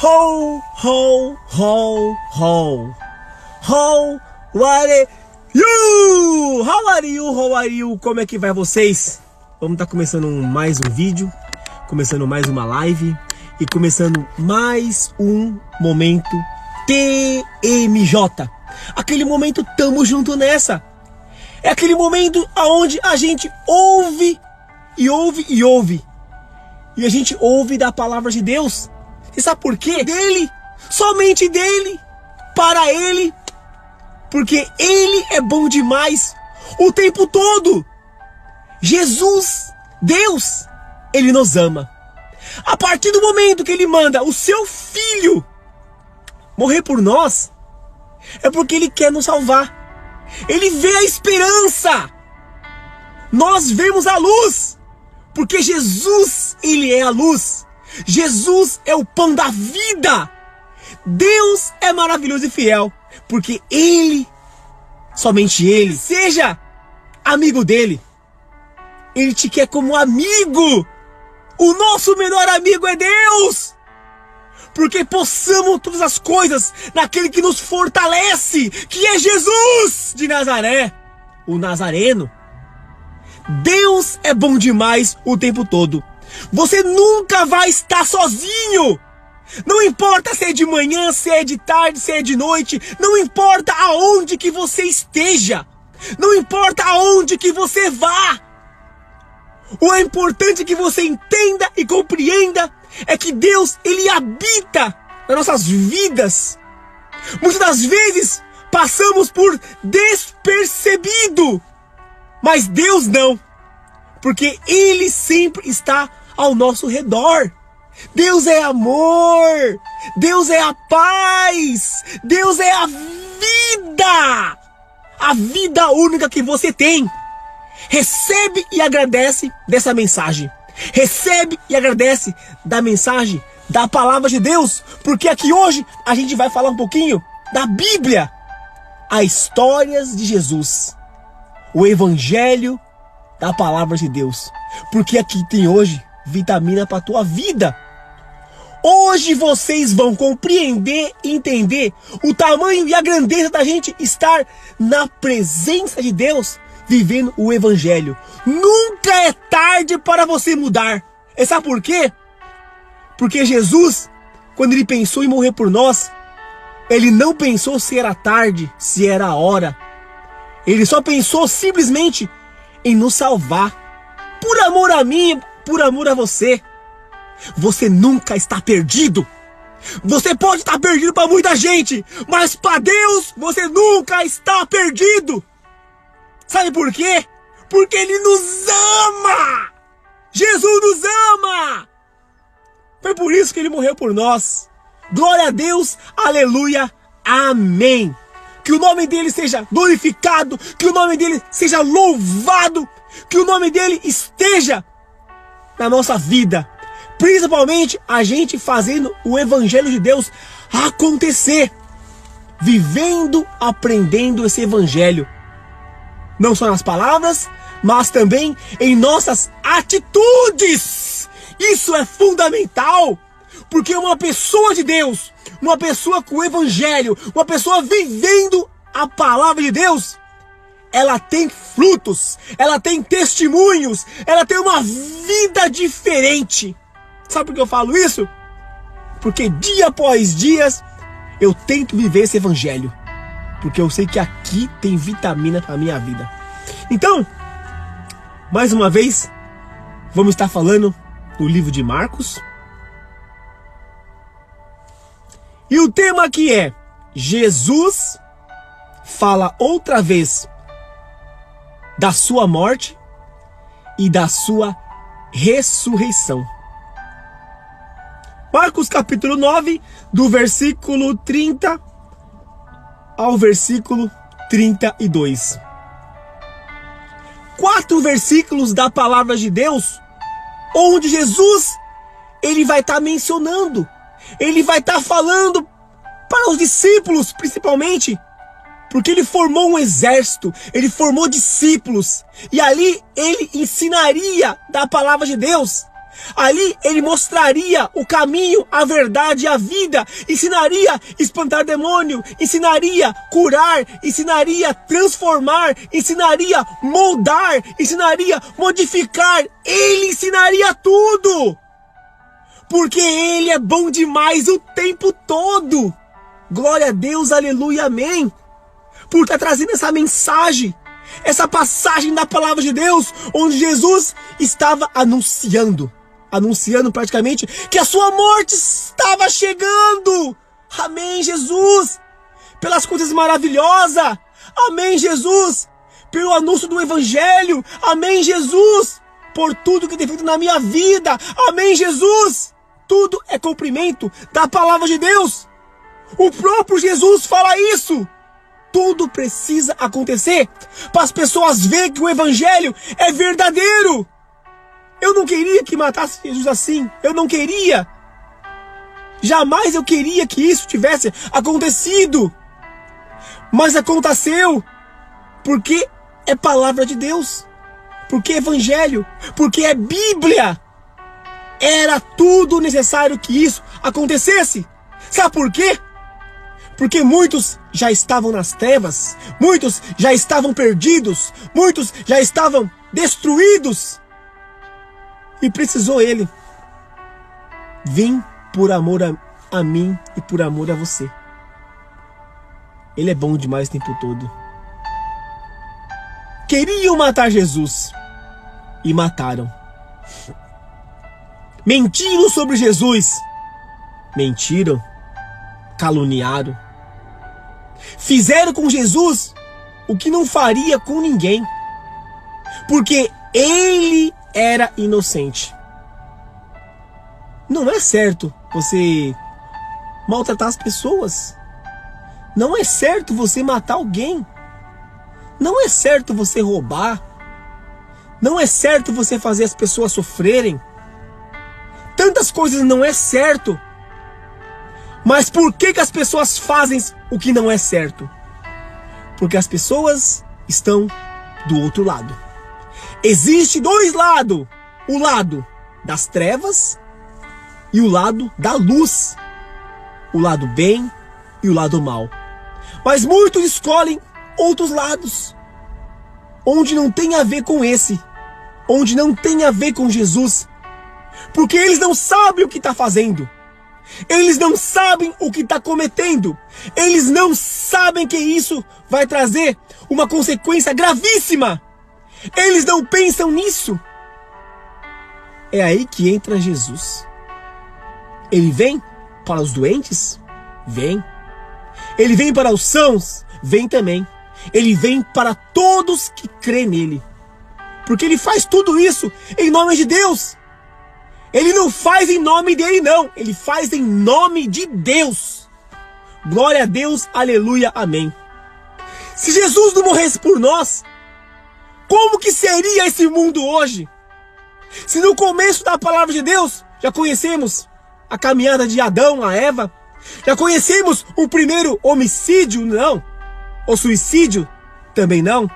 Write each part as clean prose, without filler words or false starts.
Ho, ho, ho, ho. How are you? How are you? How are you? Como é que vai vocês? Vamos estar começando mais um vídeo, começando mais uma live e começando mais um momento TMJ. Aquele momento tamo junto nessa. É aquele momento onde a gente ouve e ouve e ouve. E a gente ouve da palavra de Deus. E sabe por quê? Dele, somente dele, para ele. Porque ele é bom demais o tempo todo. Jesus, Deus, ele nos ama. A partir do momento que ele manda o seu filho morrer por nós, é porque ele quer nos salvar. Ele vê a esperança. Nós vemos a luz. Porque Jesus, ele é a luz. Jesus é o pão da vida. Deus é maravilhoso e fiel. Porque ele, somente ele, seja amigo dele. Ele te quer como amigo. O nosso melhor amigo é Deus. Porque possamos todas as coisas naquele que nos fortalece, que é Jesus de Nazaré, o Nazareno. Deus é bom demais o tempo todo. Você nunca vai estar sozinho. Não importa se é de manhã, se é de tarde, se é de noite. Não importa aonde que você esteja. Não importa aonde que você vá. O importante que você entenda e compreenda é que Deus, ele habita nas nossas vidas. Muitas das vezes passamos por despercebido, mas Deus não, porque ele sempre está ao nosso redor. Deus é amor, Deus é a paz, Deus é a vida única que você tem. Recebe e agradece dessa mensagem. Recebe e agradece da mensagem, da palavra de Deus, porque aqui hoje a gente vai falar um pouquinho da Bíblia, as histórias de Jesus, o evangelho da palavra de Deus, porque aqui tem hoje vitamina para tua vida. Hoje vocês vão compreender e entender o tamanho e a grandeza da gente estar na presença de Deus, vivendo o evangelho. Nunca é tarde para você mudar. E sabe por quê? Porque Jesus, quando ele pensou em morrer por nós, ele não pensou se era tarde, se era a hora. Ele só pensou simplesmente em nos salvar. Por amor a mim, por amor a você. Você nunca está perdido. Você pode estar perdido para muita gente, mas para Deus você nunca está perdido. Sabe por quê? Porque ele nos ama. Jesus nos ama. Foi por isso que ele morreu por nós. Glória a Deus, aleluia, amém. Que o nome dele seja glorificado, que o nome dele seja louvado, que o nome dele esteja na nossa vida. Principalmente a gente fazendo o evangelho de Deus acontecer. Vivendo, aprendendo esse evangelho. Não só nas palavras, mas também em nossas atitudes. Isso é fundamental. Porque uma pessoa de Deus, uma pessoa com o evangelho, uma pessoa vivendo a palavra de Deus, ela tem frutos, ela tem testemunhos, ela tem uma vida diferente. Sabe por que eu falo isso? Porque dia após dia eu tento viver esse evangelho. Porque eu sei que aqui tem vitamina para a minha vida. Então, mais uma vez, vamos estar falando do livro de Marcos. E o tema aqui é: Jesus fala outra vez da sua morte e da sua ressurreição. Marcos capítulo 9, do versículo 30 ao versículo 32. 4 versículos da palavra de Deus, onde Jesus, ele vai estar mencionando, ele vai estar falando para os discípulos principalmente, porque ele formou um exército, ele formou discípulos, e ali ele ensinaria da palavra de Deus. Ali ele mostraria o caminho, a verdade e a vida. Ensinaria a espantar demônio, ensinaria a curar, ensinaria a transformar, ensinaria a moldar, ensinaria a modificar. Ele ensinaria tudo. Porque ele é bom demais o tempo todo. Glória a Deus, aleluia, amém. Por estar trazendo essa mensagem, essa passagem da palavra de Deus, onde Jesus estava anunciando praticamente que a sua morte estava chegando. Amém, Jesus. Pelas coisas maravilhosas. Amém, Jesus. Pelo anúncio do evangelho. Amém, Jesus. Por tudo que tem feito na minha vida. Amém, Jesus. Tudo é cumprimento da palavra de Deus. O próprio Jesus fala isso. Tudo precisa acontecer para as pessoas verem que o evangelho é verdadeiro. Eu não queria que matasse Jesus assim. Eu não queria. Jamais eu queria que isso tivesse acontecido. Mas aconteceu. Porque é palavra de Deus. Porque é evangelho. Porque é Bíblia. Era tudo necessário que isso acontecesse. Sabe por quê? Porque muitos já estavam nas trevas. Muitos já estavam perdidos. Muitos já estavam destruídos. E precisou ele vir por amor a mim e por amor a você. Ele é bom demais o tempo todo. Queriam matar Jesus e mataram. Mentiram sobre Jesus. Mentiram. Caluniaram. Fizeram com Jesus o que não faria com ninguém. Porque ele era inocente. Não é certo você maltratar as pessoas. Não é certo você matar alguém. Não é certo você roubar. Não é certo você fazer as pessoas sofrerem. Tantas coisas não é certo. Mas por que as pessoas fazem o que não é certo? Porque as pessoas estão do outro lado. Existe dois lados. O lado das trevas e o lado da luz. O lado bem e o lado mal. Mas muitos escolhem outros lados. Onde não tem a ver com esse. Onde não tem a ver com Jesus. Porque eles não sabem o que está fazendo. Eles não sabem o que está cometendo. Eles não sabem que isso vai trazer uma consequência gravíssima. Eles não pensam nisso. É aí que entra Jesus. Ele vem para os doentes? Vem. Ele vem para os sãos? Vem também. Ele vem para todos que crêem nele. Porque ele faz tudo isso em nome de Deus. Ele não faz em nome dele, não. Ele faz em nome de Deus. Glória a Deus, aleluia, amém. Se Jesus não morresse por nós, como que seria esse mundo hoje? Se no começo da palavra de Deus, já conhecemos a caminhada de Adão a Eva, já conhecemos o primeiro homicídio, não. O suicídio, também não.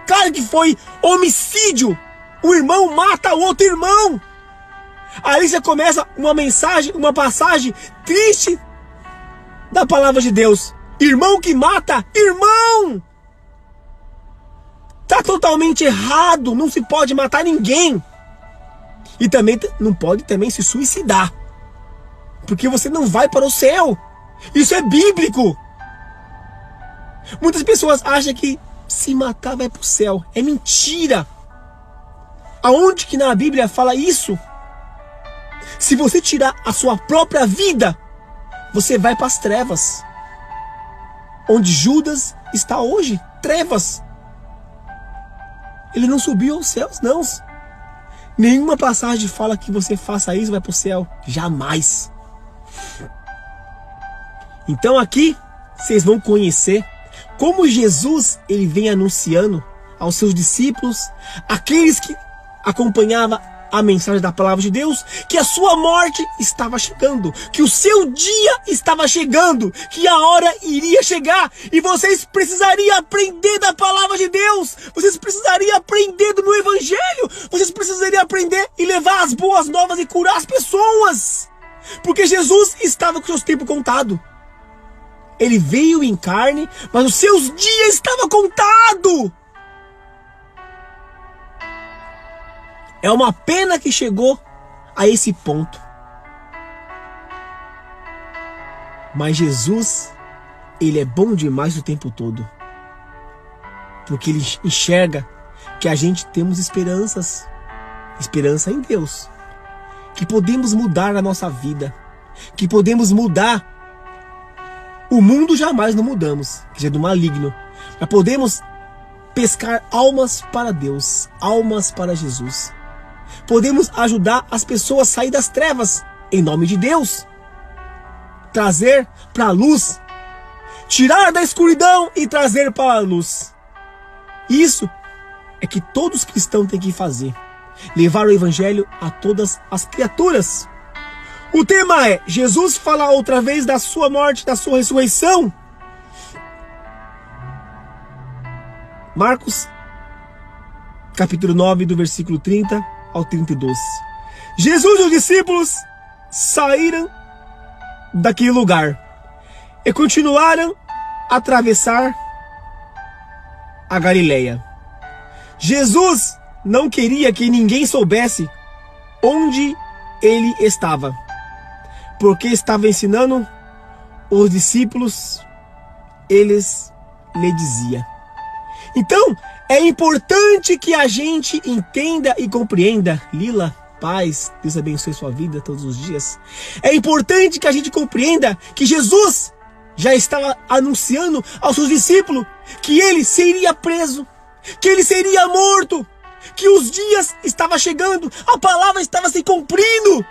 Claro que foi homicídio. O irmão mata o outro irmão. Aí já começa uma mensagem, uma passagem triste da palavra de Deus. Irmão que mata irmão. Tá totalmente errado. Não se pode matar ninguém. E também não pode também se suicidar. Porque você não vai para o céu. Isso é bíblico. Muitas pessoas acham que se matar vai para o céu. É mentira. Aonde que na Bíblia fala isso? Se você tirar a sua própria vida, você vai para as trevas. Onde Judas está hoje, trevas. Ele não subiu aos céus, não. Nenhuma passagem fala que você faça isso e vai para o céu. Jamais. Então aqui, vocês vão conhecer como Jesus ele vem anunciando aos seus discípulos, aqueles que acompanhavam a mensagem da palavra de Deus, que a sua morte estava chegando, que o seu dia estava chegando, que a hora iria chegar, e vocês precisariam aprender da palavra de Deus, vocês precisariam aprender do meu evangelho, vocês precisariam aprender e levar as boas novas e curar as pessoas, porque Jesus estava com seus tempos contados. Ele veio em carne, mas os seus dias estavam contados. É uma pena que chegou a esse ponto. Mas Jesus, ele é bom demais o tempo todo. Porque ele enxerga que a gente temos esperanças. Esperança em Deus. Que podemos mudar a nossa vida. Que podemos mudar. O mundo jamais não mudamos, que é do maligno. Mas podemos pescar almas para Deus. Almas para Jesus. Podemos ajudar as pessoas a sair das trevas, em nome de Deus. Trazer para a luz. Tirar da escuridão e trazer para a luz. Isso é que todos os cristãos têm que fazer. Levar o evangelho a todas as criaturas. O tema é, Jesus fala outra vez da sua morte, da sua ressurreição. Marcos, capítulo 9, do versículo 30 ao 32. Jesus e os discípulos saíram daquele lugar e continuaram a atravessar a Galileia. Jesus não queria que ninguém soubesse onde ele estava, porque estava ensinando os discípulos, eles lhe diziam. Então, é importante que a gente entenda e compreenda. Lila, paz, Deus abençoe sua vida todos os dias. É importante que a gente compreenda que Jesus já estava anunciando aos seus discípulos que ele seria preso, que ele seria morto, que os dias estavam chegando, a palavra estava se cumprindo.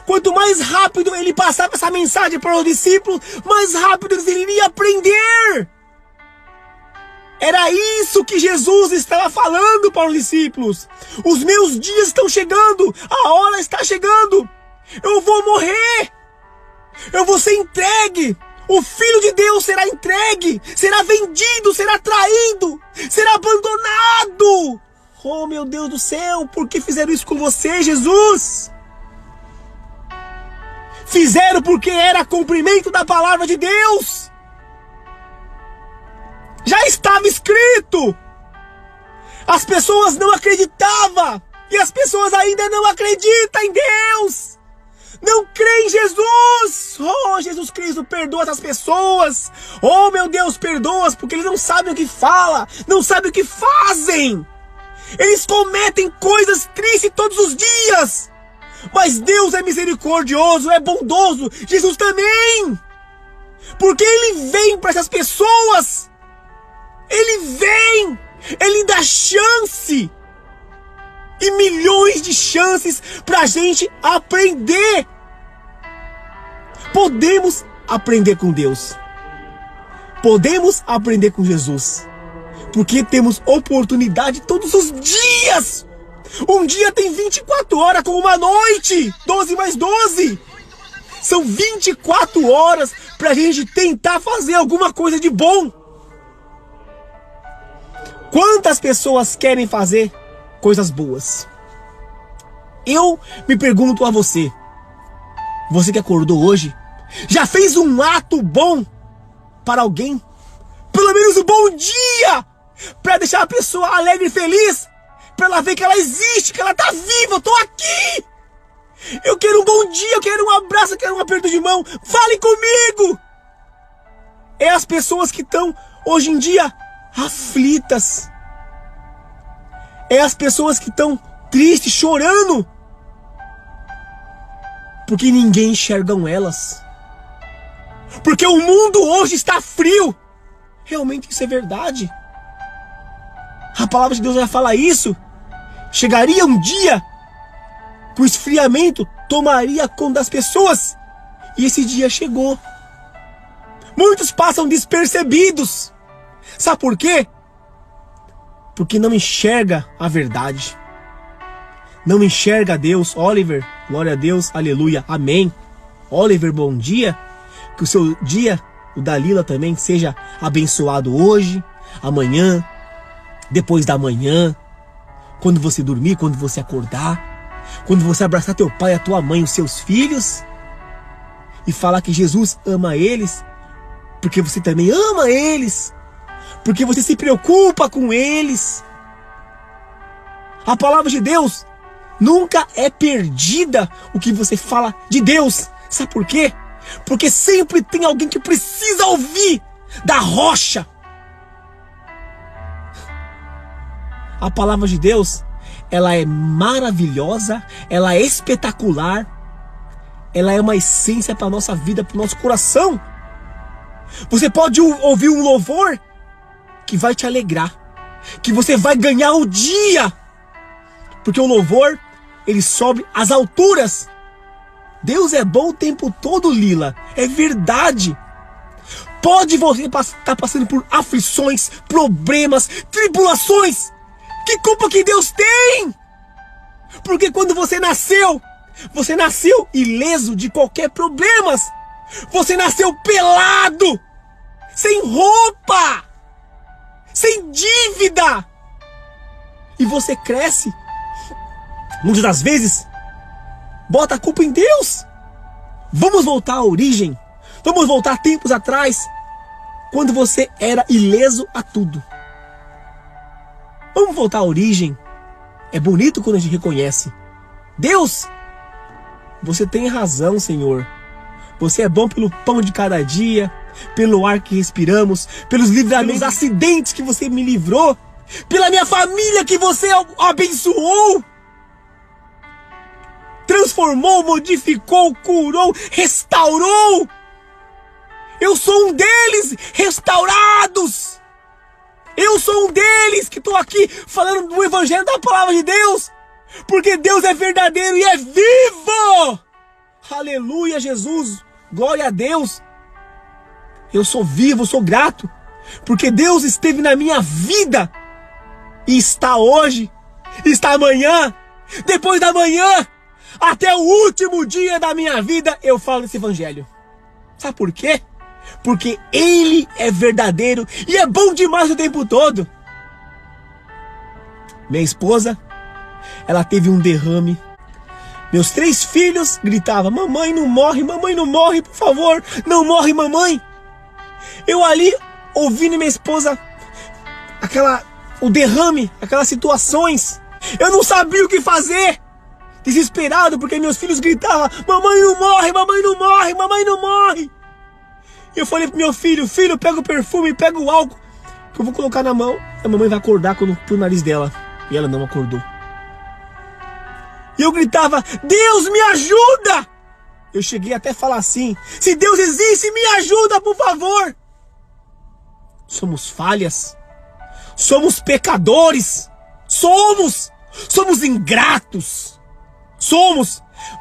Quanto mais rápido ele passava essa mensagem para os discípulos, mais rápido eles iriam aprender. Era isso que Jesus estava falando para os discípulos. Os meus dias estão chegando. A hora está chegando. Eu vou morrer. Eu vou ser entregue. O Filho de Deus será entregue. Será vendido, será traído, será abandonado. Oh, meu Deus do céu. Por que fizeram isso com você, Jesus? Fizeram porque era cumprimento da palavra de Deus. Já estava escrito. As pessoas não acreditavam. E as pessoas ainda não acreditam em Deus. Não creem em Jesus. Oh, Jesus Cristo, perdoa essas pessoas. Oh, meu Deus, perdoa-as, porque eles não sabem o que falam. Não sabem o que fazem. Eles cometem coisas tristes todos os dias. Mas Deus é misericordioso, é bondoso. Jesus também. Porque Ele vem para essas pessoas. Ele vem, Ele dá chance, e milhões de chances para a gente aprender. Podemos aprender com Deus, podemos aprender com Jesus, porque temos oportunidade todos os dias. Um dia tem 24 horas como uma noite, 12 mais 12. São 24 horas para a gente tentar fazer alguma coisa de bom. Quantas pessoas querem fazer coisas boas? Eu me pergunto a você. Você que acordou hoje, já fez um ato bom para alguém? Pelo menos um bom dia, para deixar a pessoa alegre e feliz, para ela ver que ela existe, que ela está viva, eu estou aqui. Eu quero um bom dia, eu quero um abraço, eu quero um aperto de mão. Fale comigo. É as pessoas que estão hoje em dia aflitas. É as pessoas que estão tristes, chorando, porque ninguém enxerga elas. Porque o mundo hoje está frio. Realmente isso é verdade. A palavra de Deus já fala isso. Chegaria um dia que o esfriamento tomaria conta das pessoas. E esse dia chegou. Muitos passam despercebidos. Sabe por quê? Porque não enxerga a verdade. não enxerga Deus. Oliver, glória a Deus, aleluia, amém. Oliver, bom dia. Que o seu dia, o da Lila também, seja abençoado hoje, amanhã, depois da manhã, quando você dormir, quando você acordar, quando você abraçar teu pai, a tua mãe, os seus filhos, e falar que Jesus ama eles, porque você também ama eles, porque você se preocupa com eles. A palavra de Deus nunca é perdida o que você fala de Deus. Sabe por quê? Porque sempre tem alguém que precisa ouvir da rocha. A palavra de Deus, ela é maravilhosa, ela é espetacular, ela é uma essência para a nossa vida, para o nosso coração. Você pode ouvir um louvor que vai te alegrar, que você vai ganhar o dia, porque o louvor, ele sobe às alturas. Deus é bom o tempo todo, Lila, é verdade. Pode você estar passando por aflições, problemas, tribulações. Que culpa que Deus tem? Porque quando você nasceu ileso de qualquer problemas. Você nasceu pelado, sem roupa, sem dívida. E você cresce, muitas das vezes, bota a culpa em Deus. Vamos voltar à origem. Vamos voltar tempos atrás, quando você era ileso a tudo. Vamos voltar à origem. É bonito quando a gente reconhece. Deus, você tem razão, Senhor. Você é bom pelo pão de cada dia, pelo ar que respiramos, pelos livramentos, pelos acidentes que você me livrou, pela minha família que você abençoou, transformou, modificou, curou, restaurou. Eu sou um deles, restaurados. Eu sou um deles que estou aqui falando do evangelho da palavra de Deus, porque Deus é verdadeiro e é vivo. Aleluia, Jesus. Glória a Deus. Eu sou vivo, sou grato, porque Deus esteve na minha vida e está hoje, está amanhã, depois da manhã, até o último dia da minha vida eu falo desse evangelho. Sabe por quê? Porque Ele é verdadeiro e é bom demais o tempo todo. Minha esposa, ela teve um derrame. Meus 3 filhos gritavam: mamãe não morre, por favor, não morre, mamãe. Eu ali, ouvindo minha esposa, o derrame, aquelas situações, eu não sabia o que fazer, desesperado, porque meus filhos gritavam: mamãe não morre, mamãe não morre, mamãe não morre. E eu falei pro meu filho: filho, pega o perfume, pega o álcool, que eu vou colocar na mão, a mamãe vai acordar pro nariz dela. E ela não acordou. E eu gritava: Deus, me ajuda! Eu cheguei até a falar assim: se Deus existe, me ajuda, por favor! Somos falhas, somos pecadores, somos ingratos,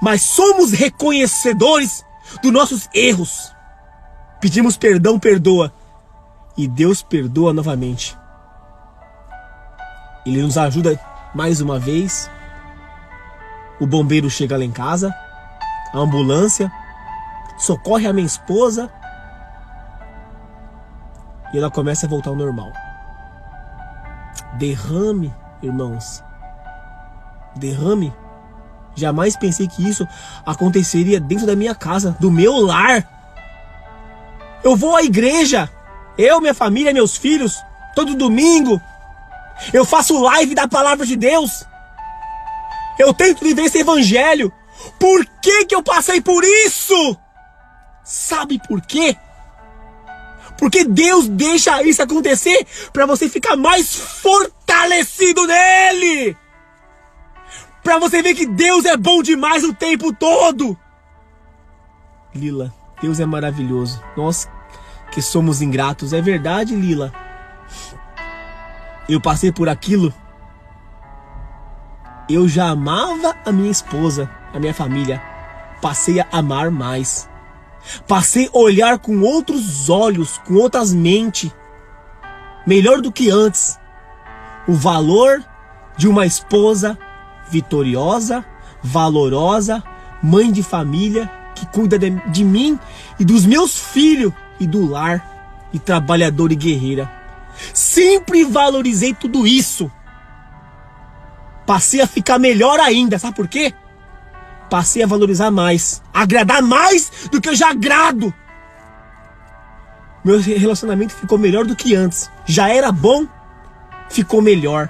mas somos reconhecedores dos nossos erros. Pedimos perdão, perdoa, e Deus perdoa novamente. Ele nos ajuda mais uma vez. O bombeiro chega lá em casa, a ambulância socorre a minha esposa e ela começa a voltar ao normal. Derrame, irmãos, derrame. Jamais pensei que isso aconteceria dentro da minha casa, do meu lar. Eu vou à igreja, eu, minha família, meus filhos, todo domingo. Eu faço live da palavra de Deus. Eu tento viver esse evangelho. Por que que eu passei por isso? Sabe por quê? Porque Deus deixa isso acontecer para você ficar mais fortalecido nele. Para você ver que Deus é bom demais o tempo todo. Lila, Deus é maravilhoso. Nós que somos ingratos. É verdade, Lila. Eu passei por aquilo. Eu já amava a minha esposa, a minha família. Passei a amar mais. Passei a olhar com outros olhos, com outras mentes. Melhor do que antes. O valor de uma esposa vitoriosa, valorosa, mãe de família, que cuida de mim e dos meus filhos e do lar, e trabalhadora e guerreira. Sempre valorizei tudo isso. Passei a ficar melhor ainda, sabe por quê? Passei a valorizar mais, agradar mais do que eu já agrado. Meu relacionamento ficou melhor do que antes. Já era bom, ficou melhor.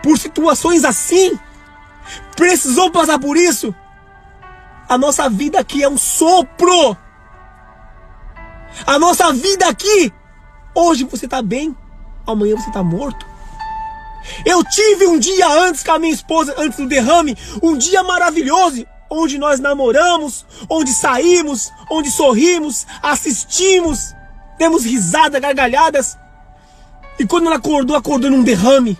Por situações assim, precisou passar por isso. A nossa vida aqui é um sopro. A nossa vida aqui, hoje você tá bem, amanhã você tá morto. Eu tive um dia antes com a minha esposa, antes do derrame, um dia maravilhoso, onde nós namoramos, onde saímos, onde sorrimos, assistimos, demos risada, gargalhadas. E quando ela acordou num derrame.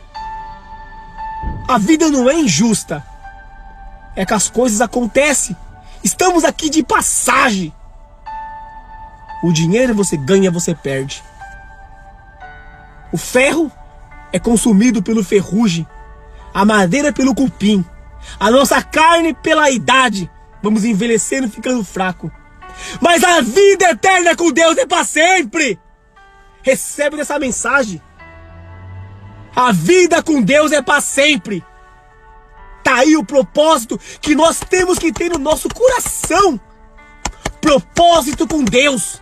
A vida não é injusta. É que as coisas acontecem. Estamos aqui de passagem. O dinheiro você ganha, você perde. O ferro é consumido pelo ferrugem, a madeira pelo cupim, a nossa carne pela idade. Vamos envelhecendo e ficando fraco. Mas a vida eterna com Deus é para sempre. Recebe essa mensagem. A vida com Deus é para sempre. Tá aí o propósito que nós temos que ter no nosso coração. Propósito com Deus.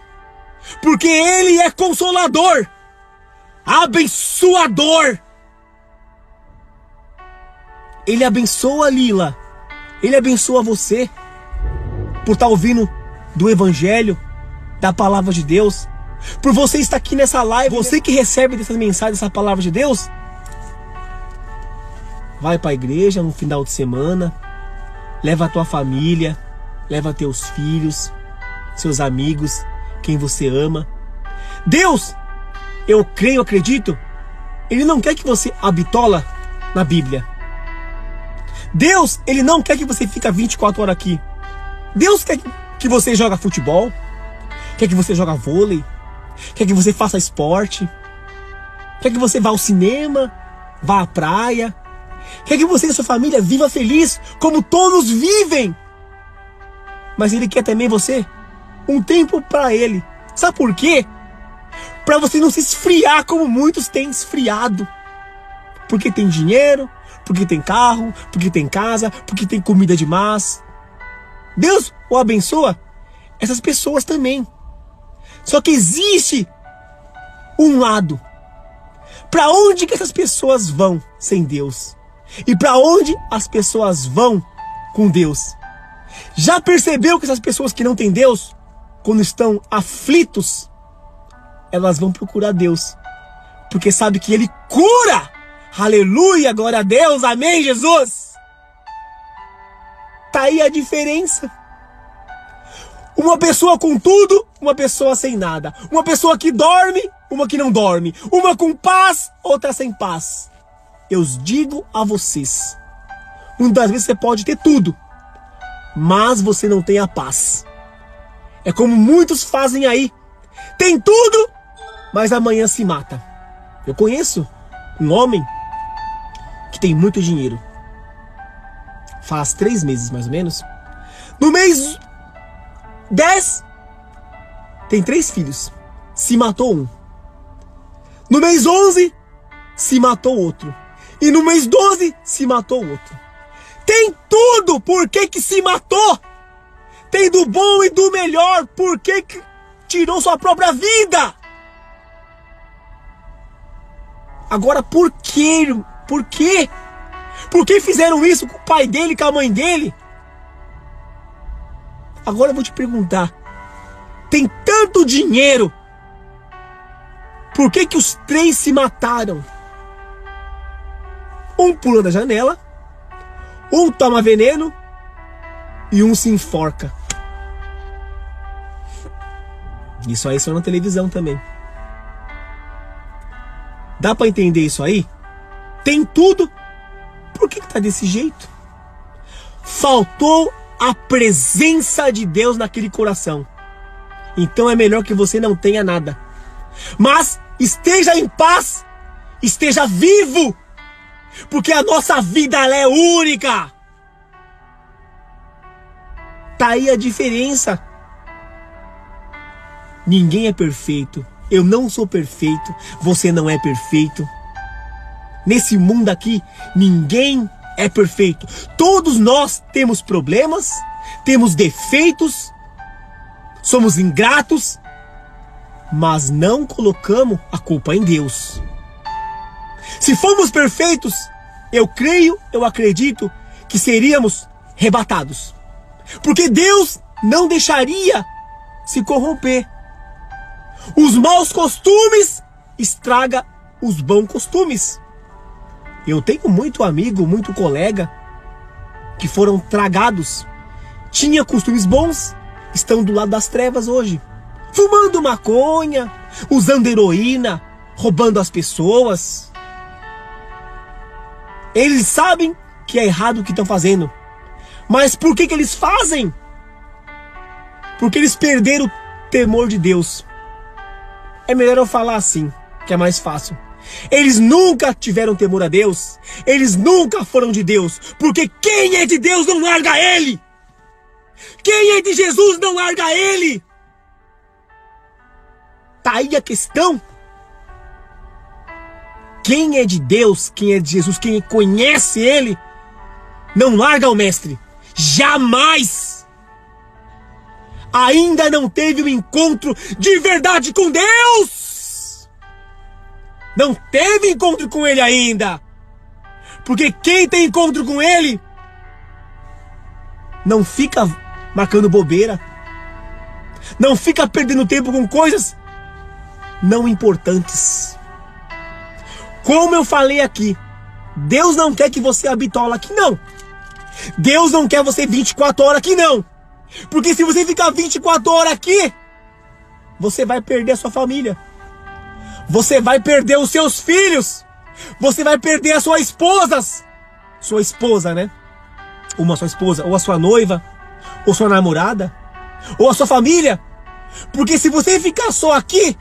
Porque Ele é consolador, abençoador. Ele abençoa a Lila. Ele abençoa você por estar ouvindo do Evangelho, da Palavra de Deus. Por você estar aqui nessa live. Você que recebe dessas mensagens, dessa Palavra de Deus, vai para a igreja no final de semana. Leva a tua família, leva teus filhos, seus amigos, quem você ama. Deus, eu creio, acredito, Ele não quer que você habitola na Bíblia. Deus, Ele não quer que você fique 24 horas aqui. Deus quer que você jogue futebol, quer que você jogue vôlei, quer que você faça esporte, quer que você vá ao cinema, vá à praia, quer que você e sua família viva feliz, como todos vivem. Mas Ele quer também você um tempo para Ele. Sabe por quê? Para você não se esfriar como muitos têm esfriado. Porque tem dinheiro, porque tem carro, porque tem casa, porque tem comida demais. Deus o abençoa essas pessoas também. Só que existe um lado. Para onde que essas pessoas vão sem Deus? E para onde as pessoas vão com Deus? Já percebeu que essas pessoas que não têm Deus, quando estão aflitos, elas vão procurar Deus, porque sabe que Ele cura. Aleluia, glória a Deus, amém, Jesus. Tá aí a diferença. Uma pessoa com tudo, uma pessoa sem nada. Uma pessoa que dorme, uma que não dorme. Uma com paz, outra sem paz. Eu digo a vocês, muitas vezes você pode ter tudo, mas você não tem a paz. É como muitos fazem aí. Tem tudo, mas amanhã se mata. Eu conheço um homem que tem muito dinheiro. Faz 3 meses mais ou menos. No mês 10, tem 3 filhos. Se matou um. No mês 11, se matou outro. E no mês 12, se matou outro. Tem tudo, por que que se matou? Tem do bom e do melhor, por que que tirou sua própria vida? Agora, por quê? Por quê? Por que fizeram isso com o pai dele, com a mãe dele? Agora eu vou te perguntar. Tem tanto dinheiro. Por que que os 3 se mataram? Um pula da janela, um toma veneno e um se enforca. Isso aí só na televisão também. Dá pra entender isso aí? Tem tudo. Por que tá desse jeito? Faltou a presença de Deus naquele coração. Então é melhor que você não tenha nada. Mas esteja em paz. Esteja vivo. Porque a nossa vida ela é única. Tá aí a diferença. Ninguém é perfeito. Eu não sou perfeito. Você não é perfeito. Nesse mundo aqui, ninguém é perfeito. Todos nós temos problemas, temos defeitos, somos ingratos, mas não colocamos a culpa em Deus. Se fomos perfeitos, eu creio, eu acredito que seríamos arrebatados. Porque Deus não deixaria se corromper. Os maus costumes estragam os bons costumes. Eu tenho muito amigo, muito colega que foram tragados. Tinha costumes bons, estão do lado das trevas hoje. Fumando maconha, usando heroína, roubando as pessoas. Eles sabem que é errado o que estão fazendo. Mas por que eles fazem? Porque eles perderam o temor de Deus. É melhor eu falar assim, que é mais fácil. Eles nunca tiveram temor a Deus. Eles nunca foram de Deus. Porque quem é de Deus não larga Ele. Quem é de Jesus não larga Ele. Tá aí a questão. Quem é de Deus, quem é de Jesus, quem conhece Ele, não larga o Mestre. Jamais. Ainda não teve um encontro de verdade com Deus. Não teve encontro com Ele ainda. Porque quem tem encontro com Ele não fica marcando bobeira. Não fica perdendo tempo com coisas não importantes. Como eu falei aqui, Deus não quer que você habitola aqui, não. Deus não quer você 24 horas aqui, não. Porque se você ficar 24 horas aqui, você vai perder a sua família. Você vai perder os seus filhos. Você vai perder as suas esposas. Sua esposa, né? Uma sua esposa, ou a sua noiva, ou sua namorada, ou a sua família. Porque se você ficar só aqui,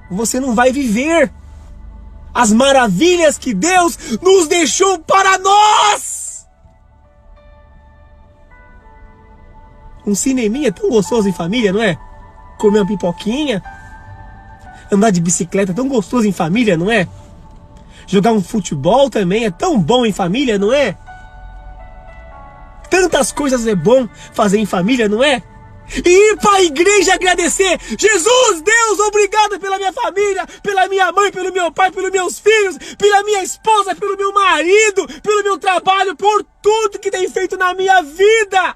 você não vai viver as maravilhas que Deus nos deixou para nós. Um cineminha é tão gostoso em família, não é? Comer uma pipoquinha, andar de bicicleta é tão gostoso em família, não é? Jogar um futebol também é tão bom em família, não é? Tantas coisas é bom fazer em família, não é? E ir para a igreja agradecer. Jesus, Deus, obrigado pela minha família, pela minha mãe, pelo meu pai, pelos meus filhos, pela minha esposa, pelo meu marido, pelo meu trabalho, por tudo que tem feito na minha vida.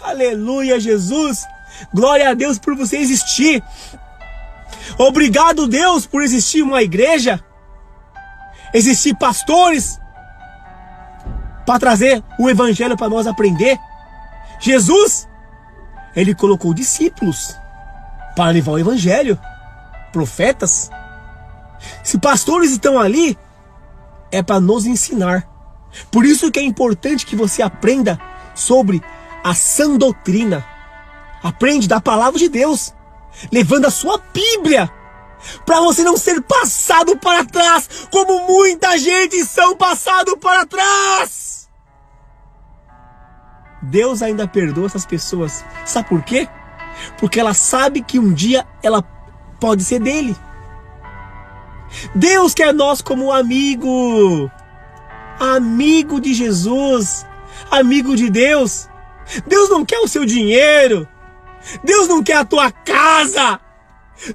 Aleluia, Jesus. Glória a Deus por você existir. Obrigado, Deus, por existir uma igreja, existir pastores para trazer o evangelho para nós aprender. Jesus, Ele colocou discípulos para levar o evangelho, profetas. Se pastores estão ali, é para nos ensinar. Por isso que é importante que você aprenda sobre a sã doutrina. Aprende da palavra de Deus, levando a sua Bíblia, para você não ser passado para trás, como muita gente são passado para trás. Deus ainda perdoa essas pessoas. Sabe por quê? Porque ela sabe que um dia ela pode ser dele. Deus quer nós como amigo. Amigo de Jesus. Amigo de Deus. Deus não quer o seu dinheiro. Deus não quer a tua casa.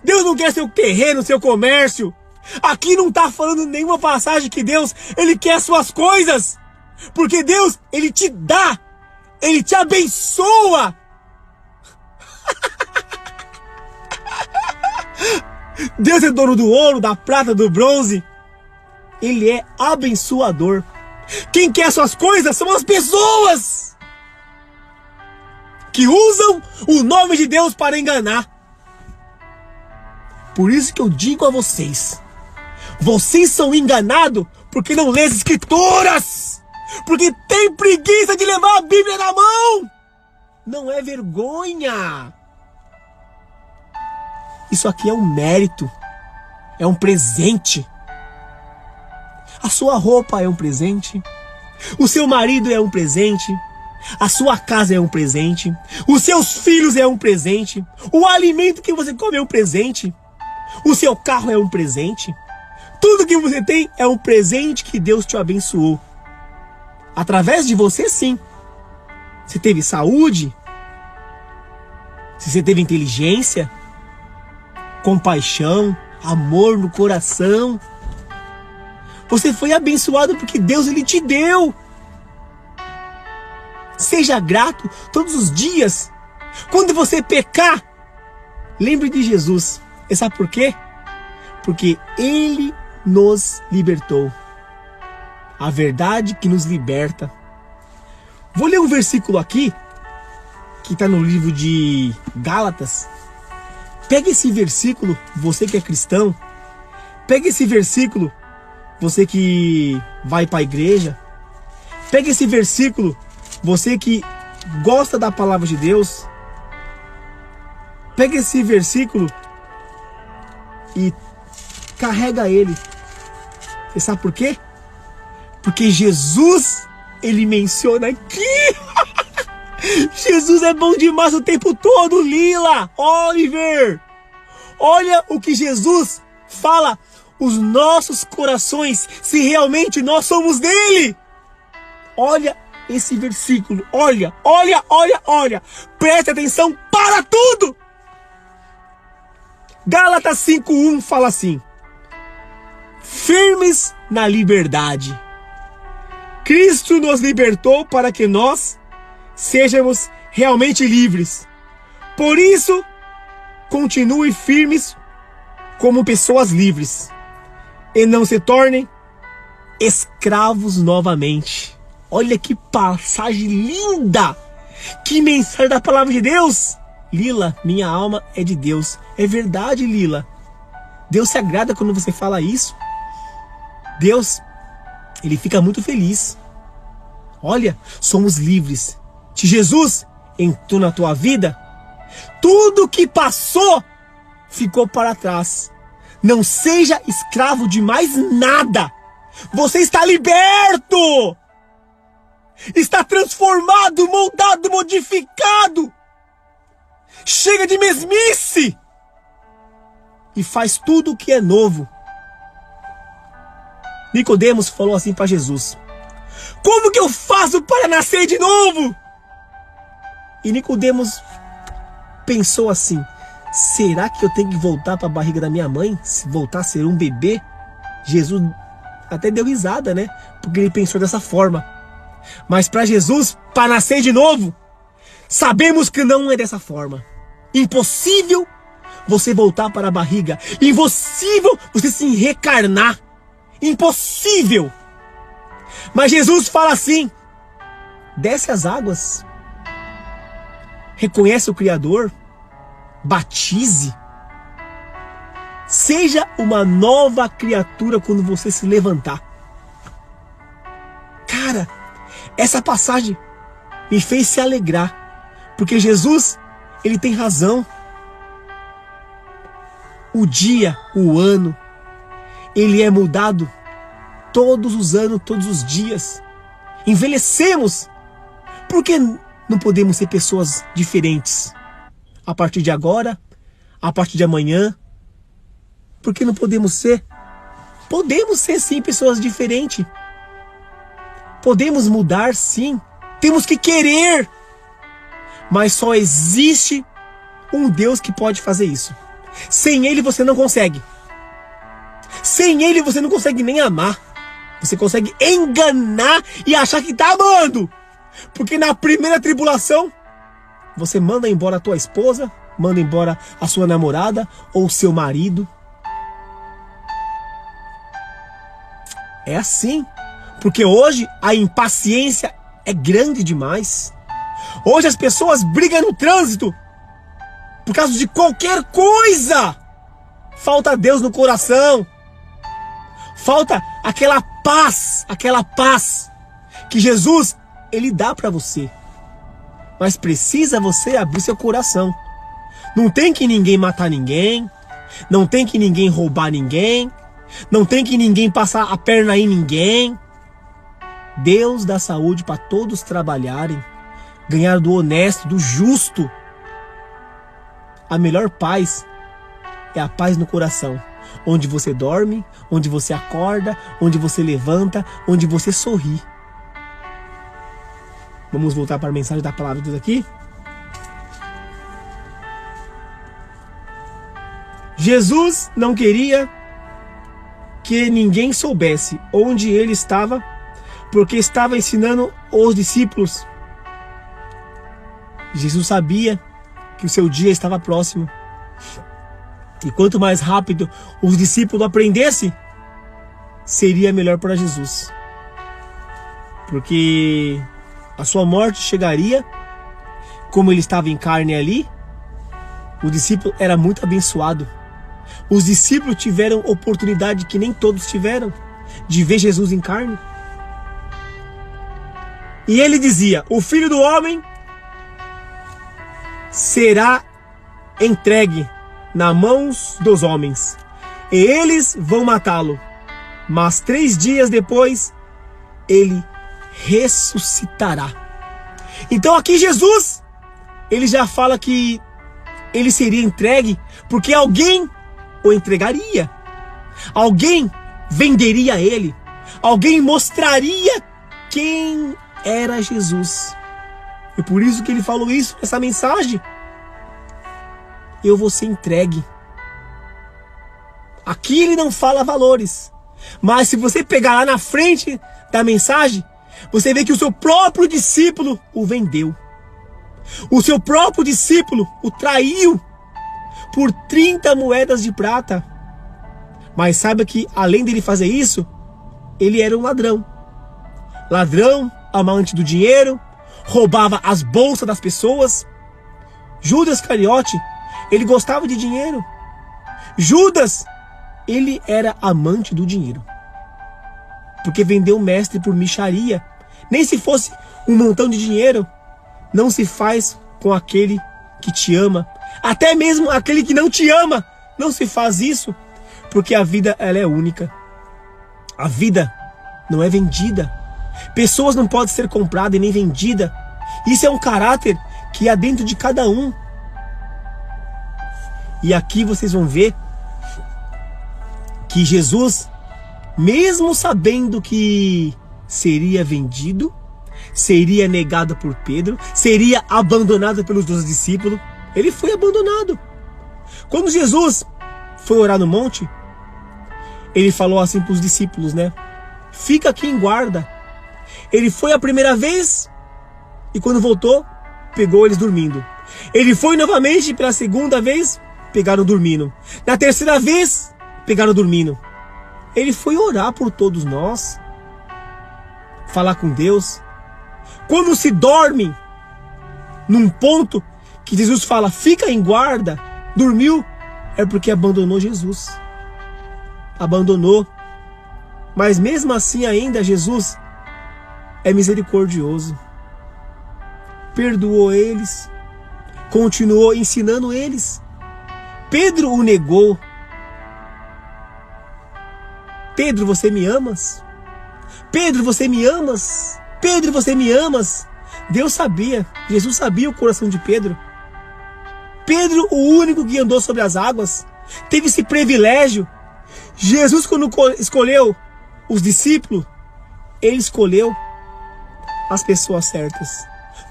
Deus não quer seu terreno, seu comércio. Aqui não está falando nenhuma passagem que Deus, Ele quer as suas coisas. Porque Deus, Ele te dá. Ele te abençoa. Deus é dono do ouro, da prata, do bronze. Ele é abençoador. Quem quer suas coisas são as pessoas que usam o nome de Deus para enganar. Por isso que eu digo a vocês, vocês são enganados porque não lêem as escrituras, porque tem preguiça de levar a Bíblia na mão. Não é vergonha. Isso aqui é um mérito, é um presente. A sua roupa é um presente. O seu marido é um presente. A sua casa é um presente. Os seus filhos é um presente. O alimento que você come é um presente. O seu carro é um presente. Tudo que você tem é um presente que Deus te abençoou. Através de você, sim. Você teve saúde. Você teve inteligência. Compaixão. Amor no coração. Você foi abençoado porque Deus, Ele te deu. Seja grato todos os dias. Quando você pecar, lembre de Jesus. E sabe por quê? Porque Ele nos libertou. A verdade que nos liberta. Vou ler um versículo aqui, que está no livro de Gálatas. Pega esse versículo, você que é cristão. Pega esse versículo, você que vai para a igreja. Pega esse versículo, você que gosta da palavra de Deus. Pega esse versículo e carrega ele. Você sabe por quê? Porque Jesus, Ele menciona aqui. Jesus é bom demais o tempo todo, Lila, Oliver. Olha o que Jesus fala. Os nossos corações, se realmente nós somos dele. Olha esse versículo. Olha. Preste atenção para tudo. Gálatas 5:1 fala assim: firmes na liberdade. Cristo nos libertou para que nós sejamos realmente livres. Por isso, continue firmes como pessoas livres e não se tornem escravos novamente. Olha que passagem linda! Que mensagem da palavra de Deus! Lila, minha alma é de Deus. É verdade, Lila. Deus se agrada quando você fala isso. Deus, Ele fica muito feliz. Olha, somos livres. Se Jesus entrou na tua vida, tudo que passou ficou para trás. Não seja escravo de mais nada. Você está liberto. Está transformado, moldado, modificado. Chega de mesmice. E faz tudo o que é novo. Nicodemos falou assim para Jesus: como que eu faço para nascer de novo? E Nicodemos pensou assim: será que eu tenho que voltar para a barriga da minha mãe? Voltar a ser um bebê? Jesus até deu risada, né? Porque ele pensou dessa forma. Mas para Jesus, para nascer de novo, sabemos que não é dessa forma. Impossível você voltar para a barriga. Impossível você se reencarnar. Impossível. Mas Jesus fala assim: desce as águas, reconhece o Criador, batize, seja uma nova criatura quando você se levantar. Cara, essa passagem me fez se alegrar, porque Jesus, Ele tem razão. O dia, o ano, ele é mudado todos os anos, todos os dias. Envelhecemos. Por que não podemos ser pessoas diferentes? A partir de agora, a partir de amanhã. Por que não podemos ser? Podemos ser sim pessoas diferentes. Podemos mudar sim. Temos que querer. Mas só existe um Deus que pode fazer isso. Sem Ele você não consegue. Sem Ele você não consegue nem amar. Você consegue enganar e achar que está amando. Porque na primeira tribulação, você manda embora a tua esposa, manda embora a sua namorada ou o seu marido. É assim. Porque hoje a impaciência é grande demais. Hoje as pessoas brigam no trânsito por causa de qualquer coisa. Falta Deus no coração. Falta aquela paz que Jesus, Ele dá para você. Mas precisa você abrir seu coração. Não tem que ninguém matar ninguém. Não tem que ninguém roubar ninguém. Não tem que ninguém passar a perna em ninguém. Deus dá saúde para todos trabalharem, ganhar do honesto, do justo. A melhor paz é a paz no coração, onde você dorme, onde você acorda, onde você levanta, onde você sorri. Vamos voltar para a mensagem da palavra de Deus aqui. Jesus não queria que ninguém soubesse onde ele estava, porque estava ensinando os discípulos. Jesus sabia que o seu dia estava próximo. E quanto mais rápido os discípulos aprendessem, seria melhor para Jesus. Porque a sua morte chegaria, como ele estava em carne ali, o discípulo era muito abençoado. Os discípulos tiveram oportunidade que nem todos tiveram, de ver Jesus em carne. E ele dizia: o Filho do Homem será entregue nas mãos dos homens, e eles vão matá-lo, mas 3 dias depois ele ressuscitará. Então aqui Jesus, ele já fala que ele seria entregue, porque alguém o entregaria, alguém venderia ele, alguém mostraria quem era Jesus. E por isso que ele falou isso nessa mensagem: eu vou ser entregue. Aqui ele não fala valores, mas se você pegar lá na frente da mensagem, você vê que o seu próprio discípulo o vendeu. O seu próprio discípulo o traiu por 30 moedas de prata. Mas saiba que além dele fazer isso, ele era um ladrão. Ladrão, amante do dinheiro, roubava as bolsas das pessoas. Judas Iscariote, ele gostava de dinheiro. Judas, ele era amante do dinheiro, porque vendeu o mestre por mixaria. Nem se fosse um montão de dinheiro, não se faz com aquele que te ama. Até mesmo aquele que não te ama, não se faz isso, porque a vida, ela é única. A vida não é vendida. Pessoas não podem ser compradas e nem vendidas. Isso é um caráter que há dentro de cada um. E aqui vocês vão ver que Jesus, mesmo sabendo que seria vendido, seria negado por Pedro, seria abandonado pelos 12 discípulos, ele foi abandonado. Quando Jesus foi orar no monte, ele falou assim para os discípulos, né? Fica aqui em guarda. Ele foi a primeira vez e quando voltou, pegou eles dormindo. Ele foi novamente pela segunda vez, pegaram dormindo. Na terceira vez, pegaram dormindo. Ele foi orar por todos nós, falar com Deus. Quando se dorme num ponto que Jesus fala, fica em guarda, dormiu, é porque abandonou Jesus. Abandonou. Mas mesmo assim ainda Jesus é misericordioso. Perdoou eles, continuou ensinando eles. Pedro o negou. Pedro, você me amas? Pedro, você me amas? Pedro, você me amas? Deus sabia, Jesus sabia o coração de Pedro. Pedro, o único que andou sobre as águas, teve esse privilégio. Jesus, quando escolheu os discípulos, ele escolheu as pessoas certas.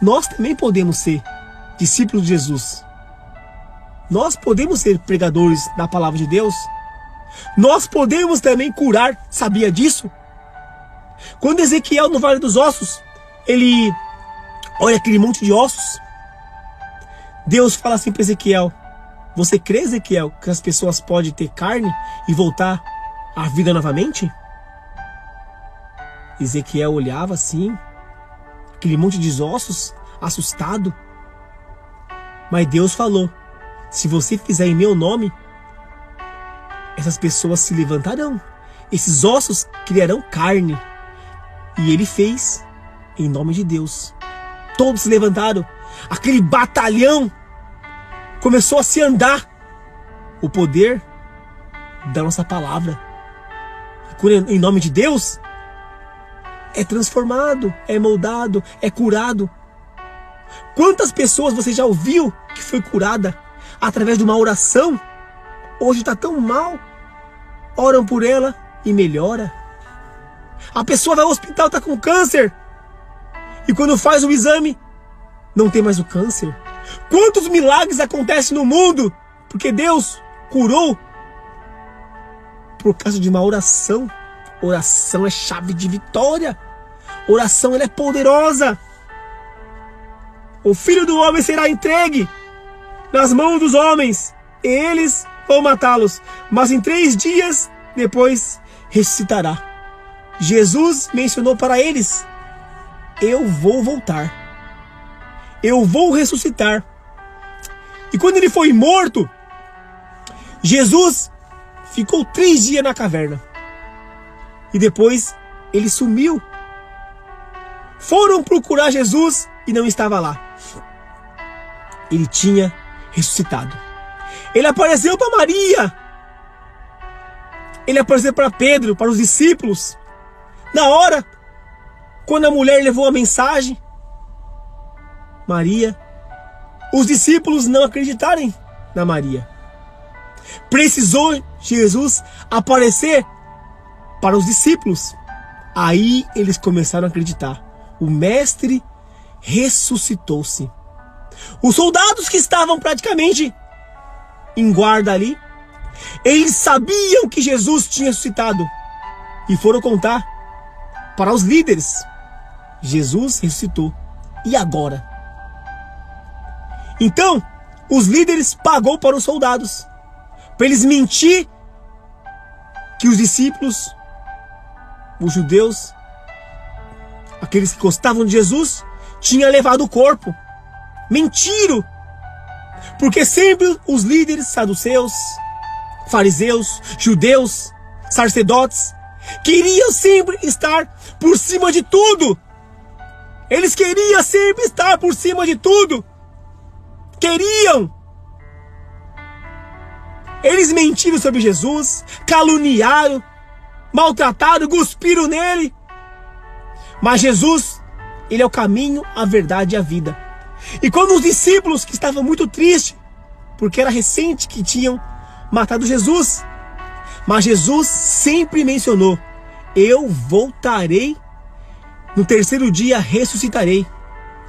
Nós também podemos ser discípulos de Jesus. Nós podemos ser pregadores da palavra de Deus. Nós podemos também curar. Sabia disso? Quando Ezequiel, no Vale dos Ossos, ele olha aquele monte de ossos, Deus fala assim para Ezequiel: você crê, Ezequiel, que as pessoas podem ter carne e voltar à vida novamente? Ezequiel olhava assim, aquele monte de ossos, assustado. Mas Deus falou: se você fizer em meu nome, essas pessoas se levantarão, esses ossos criarão carne. E ele fez, em nome de Deus. Todos se levantaram, aquele batalhão começou a se andar. O poder da nossa palavra. quando é em nome de Deus, é transformado, é moldado, é curado. Quantas pessoas você já ouviu que foi curada através de uma oração? Hoje está tão mal, oram por ela e melhora. A pessoa vai ao hospital, está com câncer, e quando faz o exame, não tem mais o câncer. Quantos milagres acontecem no mundo porque Deus curou por causa de uma oração. Oração é chave de vitória. Oração, ela é poderosa. O Filho do Homem será entregue nas mãos dos homens, e eles vão matá-los, mas em 3 dias depois ressuscitará. Jesus mencionou para eles: eu vou voltar, eu vou ressuscitar. E quando ele foi morto, Jesus ficou 3 dias na caverna, e depois ele sumiu. Foram procurar Jesus e não estava lá. Ele tinha ressuscitado. Ele apareceu para Maria. Ele apareceu para Pedro, para os discípulos. Na hora, quando a mulher levou a mensagem, Maria, os discípulos não acreditaram na Maria. Precisou Jesus aparecer para os discípulos. Aí eles começaram a acreditar. O mestre ressuscitou-se. Os soldados que estavam praticamente em guarda ali, eles sabiam que Jesus tinha ressuscitado e foram contar para os líderes: Jesus ressuscitou. E agora? Então, os líderes pagou para os soldados, para eles mentir que os discípulos, os judeus, aqueles que gostavam de Jesus, tinham levado o corpo. Mentiram. Porque sempre os líderes saduceus, fariseus, judeus, sacerdotes, queriam sempre estar por cima de tudo. Eles queriam sempre estar por cima de tudo. Queriam. Eles mentiram sobre Jesus, caluniaram, maltrataram, cuspiram nele. Mas Jesus, ele é o caminho, a verdade e a vida. E quando os discípulos, que estavam muito tristes, porque era recente que tinham matado Jesus, mas Jesus sempre mencionou: eu voltarei, no 3º dia ressuscitarei.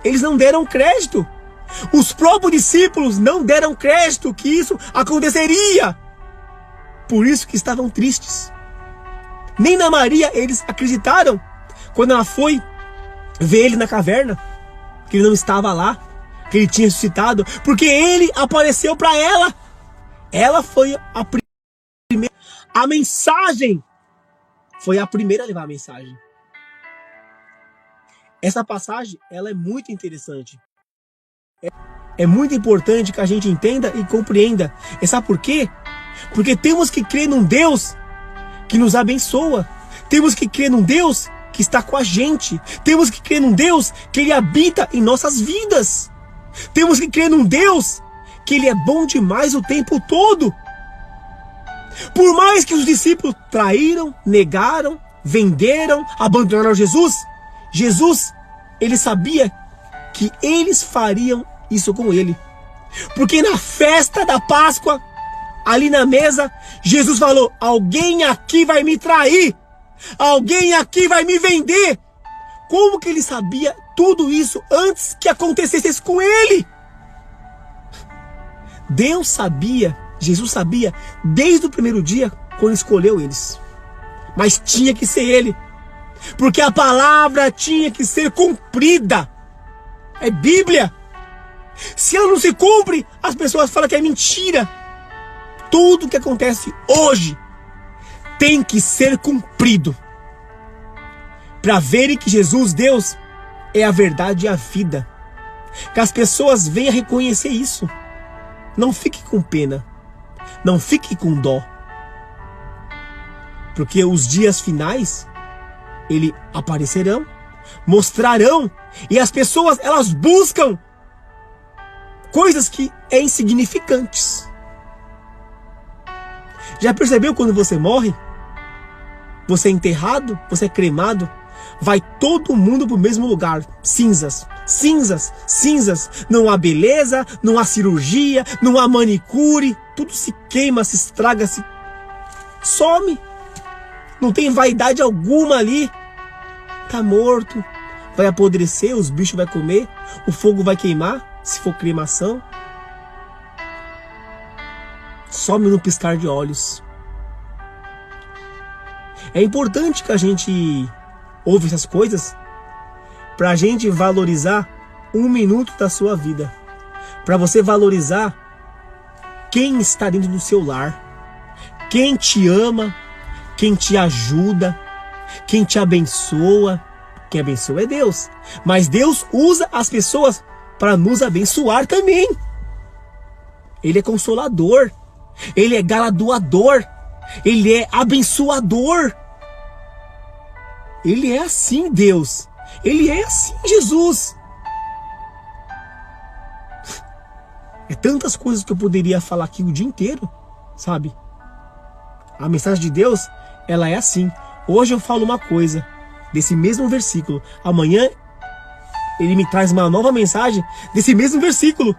Eles não deram crédito. Os próprios discípulos não deram crédito que isso aconteceria. Por isso que estavam tristes. Nem na Maria eles acreditaram quando ela foi ver ele na caverna, que ele não estava lá, que ele tinha ressuscitado, porque ele apareceu para ela. Ela foi a primeira. A mensagem foi a primeira a levar a mensagem. Essa passagem, ela é muito interessante. É muito importante que a gente entenda e compreenda. E sabe por quê? Porque temos que crer num Deus que nos abençoa. Temos que crer num Deus que está com a gente. Temos que crer num Deus que Ele habita em nossas vidas. Temos que crer num Deus que Ele é bom demais o tempo todo. Por mais que os discípulos traíram, negaram, venderam, abandonaram Jesus, Ele sabia que eles fariam isso com Ele. Porque na festa da Páscoa, ali na mesa, Jesus falou: alguém aqui vai me trair. Alguém aqui vai me vender. Como que ele sabia tudo isso antes que acontecesse isso com ele? Deus sabia, Jesus sabia desde o primeiro dia, quando escolheu eles. Mas tinha que ser ele, porque a palavra tinha que ser cumprida. É Bíblia. Se ela não se cumpre, as pessoas falam que é mentira. Tudo que acontece hoje tem que ser cumprido, para verem que Jesus, Deus, é a verdade e a vida. Que as pessoas venham a reconhecer isso. Não fique com pena, não fique com dó, porque os dias finais, ele aparecerão, mostrarão, e as pessoas, elas buscam coisas que é insignificantes. Já percebeu quando você morre? você é enterrado, você é cremado, vai todo mundo pro mesmo lugar. Cinzas, cinzas, cinzas. Não há beleza, não há cirurgia, não há manicure. Tudo se queima, se estraga, se some. Não tem vaidade alguma ali. Tá morto. Vai apodrecer, os bichos vão comer, o fogo vai queimar, se for cremação. Some no piscar de olhos. É importante que a gente ouve essas coisas para a gente valorizar 1 minuto da sua vida. Para você valorizar quem está dentro do seu lar. Quem te ama, quem te ajuda, quem te abençoa. Quem abençoa é Deus. Mas Deus usa as pessoas para nos abençoar também. Ele é consolador. Ele é galardoador. Ele é abençoador. Ele é assim, Deus. Ele é assim, Jesus. É tantas coisas que eu poderia falar aqui o dia inteiro, sabe? A mensagem de Deus, ela é assim. Hoje eu falo uma coisa desse mesmo versículo. Amanhã ele me traz uma nova mensagem desse mesmo versículo.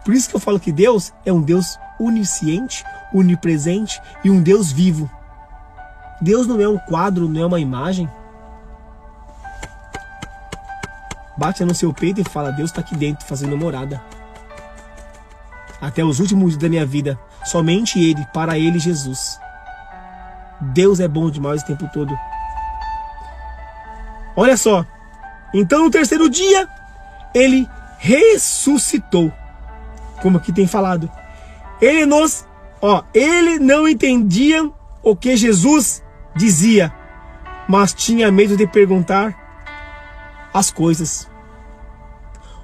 Por isso que eu falo que Deus é um Deus onisciente, onipresente e um Deus vivo. Deus não é um quadro, não é uma imagem. Bate no seu peito e fala: Deus está aqui dentro fazendo morada. Até os últimos dias da minha vida, somente Ele, para Ele, Jesus. Deus é bom demais o tempo todo. Olha só. Então no terceiro dia, Ele ressuscitou. Como aqui tem falado. Ele não entendia o que Jesus dizia, mas tinha medo de perguntar as coisas.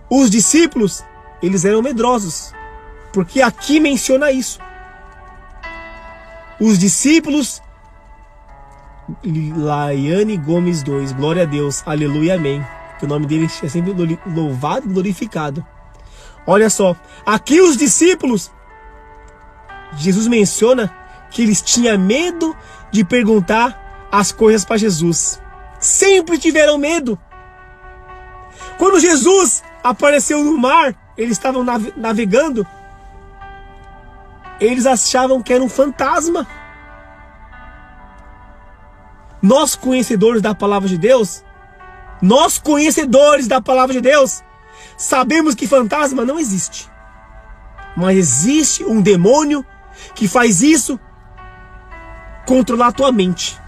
Os discípulos, eles eram medrosos, porque aqui menciona isso. Os discípulos, Laiane Gomes 2, glória a Deus, aleluia, amém. Que o nome dele é sempre louvado e glorificado. Olha só, aqui os discípulos, Jesus menciona que eles tinham medo de perguntar as coisas para Jesus. Sempre tiveram medo. Quando Jesus apareceu no mar, eles estavam navegando, eles achavam que era um fantasma. Nós conhecedores da palavra de Deus, sabemos que fantasma não existe. Mas existe um demônio que faz isso, controlar a tua mente.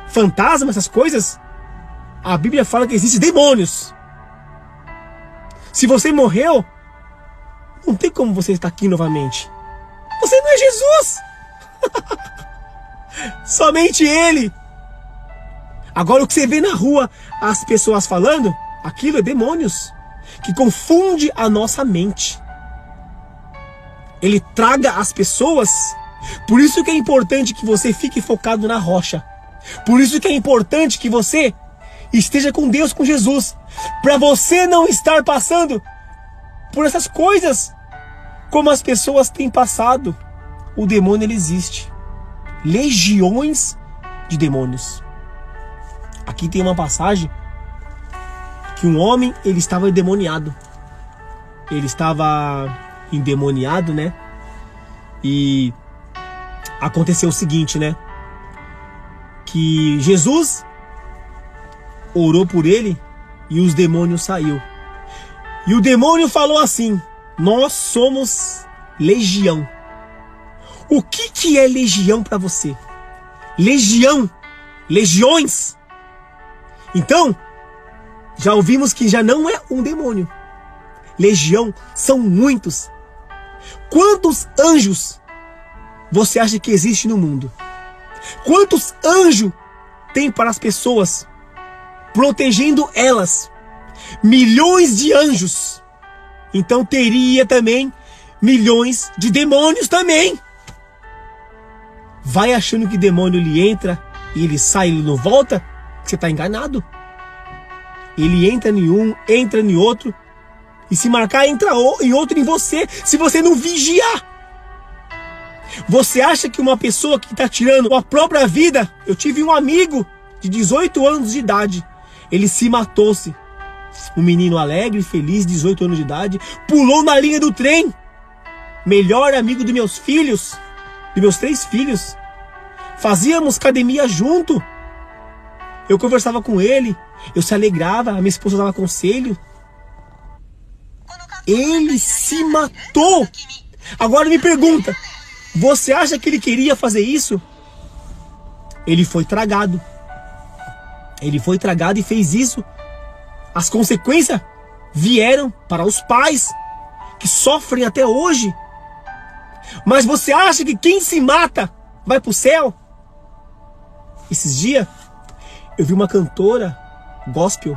Fantasma, essas coisas, a Bíblia fala que existem demônios. Se você morreu, não tem como você estar aqui novamente. Você não é Jesus. Somente Ele. Agora o que você vê na rua, as pessoas falando, aquilo é demônios que confunde a nossa mente. Ele traga as pessoas. Por isso que é importante que você fique focado na rocha. Por isso que é importante que você esteja com Deus, com Jesus, para você não estar passando por essas coisas como as pessoas têm passado. O demônio, ele existe. Legiões de demônios. Aqui tem uma passagem que um homem, ele estava endemoniado. Ele estava endemoniado, né? E aconteceu o seguinte, né? Que Jesus orou por ele e os demônios saíram. E o demônio falou assim: nós somos legião. O que é legião para você? Legião, legiões. Então, já ouvimos que já não é um demônio. Legião são muitos. Quantos anjos você acha que existe no mundo? Quantos anjos tem para as pessoas, protegendo elas? Milhões de anjos. Então teria também milhões de demônios também. Vai achando que demônio ele entra e ele sai e ele não volta? Você está enganado. Ele entra em um, entra em outro. E se marcar, entra em outro em você, se você não vigiar. Você acha que uma pessoa que está tirando a própria vida... Eu tive um amigo de 18 anos de idade. Ele se matou-se. Um menino alegre, feliz, 18 anos de idade. Pulou na linha do trem. Melhor amigo dos meus filhos. De meus 3 filhos. Fazíamos academia junto. Eu conversava com ele. Eu se alegrava. A minha esposa dava conselho. Ele se matou. Agora me pergunta. Você acha que ele queria fazer isso? Ele foi tragado. Ele foi tragado e fez isso. As consequências vieram para os pais, que sofrem até hoje. Mas você acha que quem se mata vai para o céu? Esses dias, eu vi uma cantora gospel.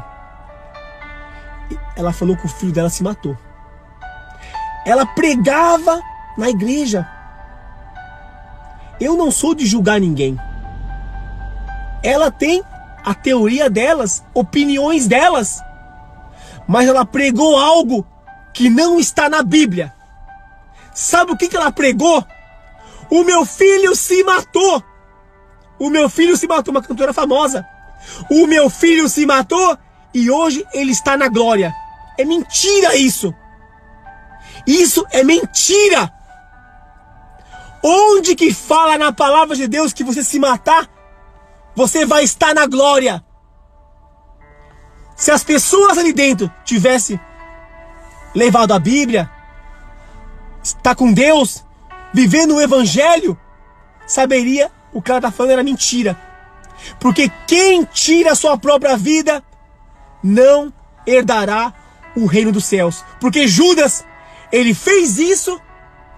Ela falou que o filho dela se matou. Ela pregava na igreja. Eu não sou de julgar ninguém. Ela tem a teoria delas, opiniões delas. Mas ela pregou algo que não está na Bíblia. Sabe o que ela pregou? O meu filho se matou. O meu filho se matou, uma cantora famosa. O meu filho se matou e hoje ele está na glória. É mentira isso. Isso é mentira. Onde que fala na palavra de Deus que você se matar, você vai estar na glória? Se as pessoas ali dentro tivessem levado a Bíblia, está com Deus, vivendo o Evangelho, saberia o que ela está falando era mentira. Porque quem tira a sua própria vida não herdará o reino dos céus. Porque Judas, ele fez isso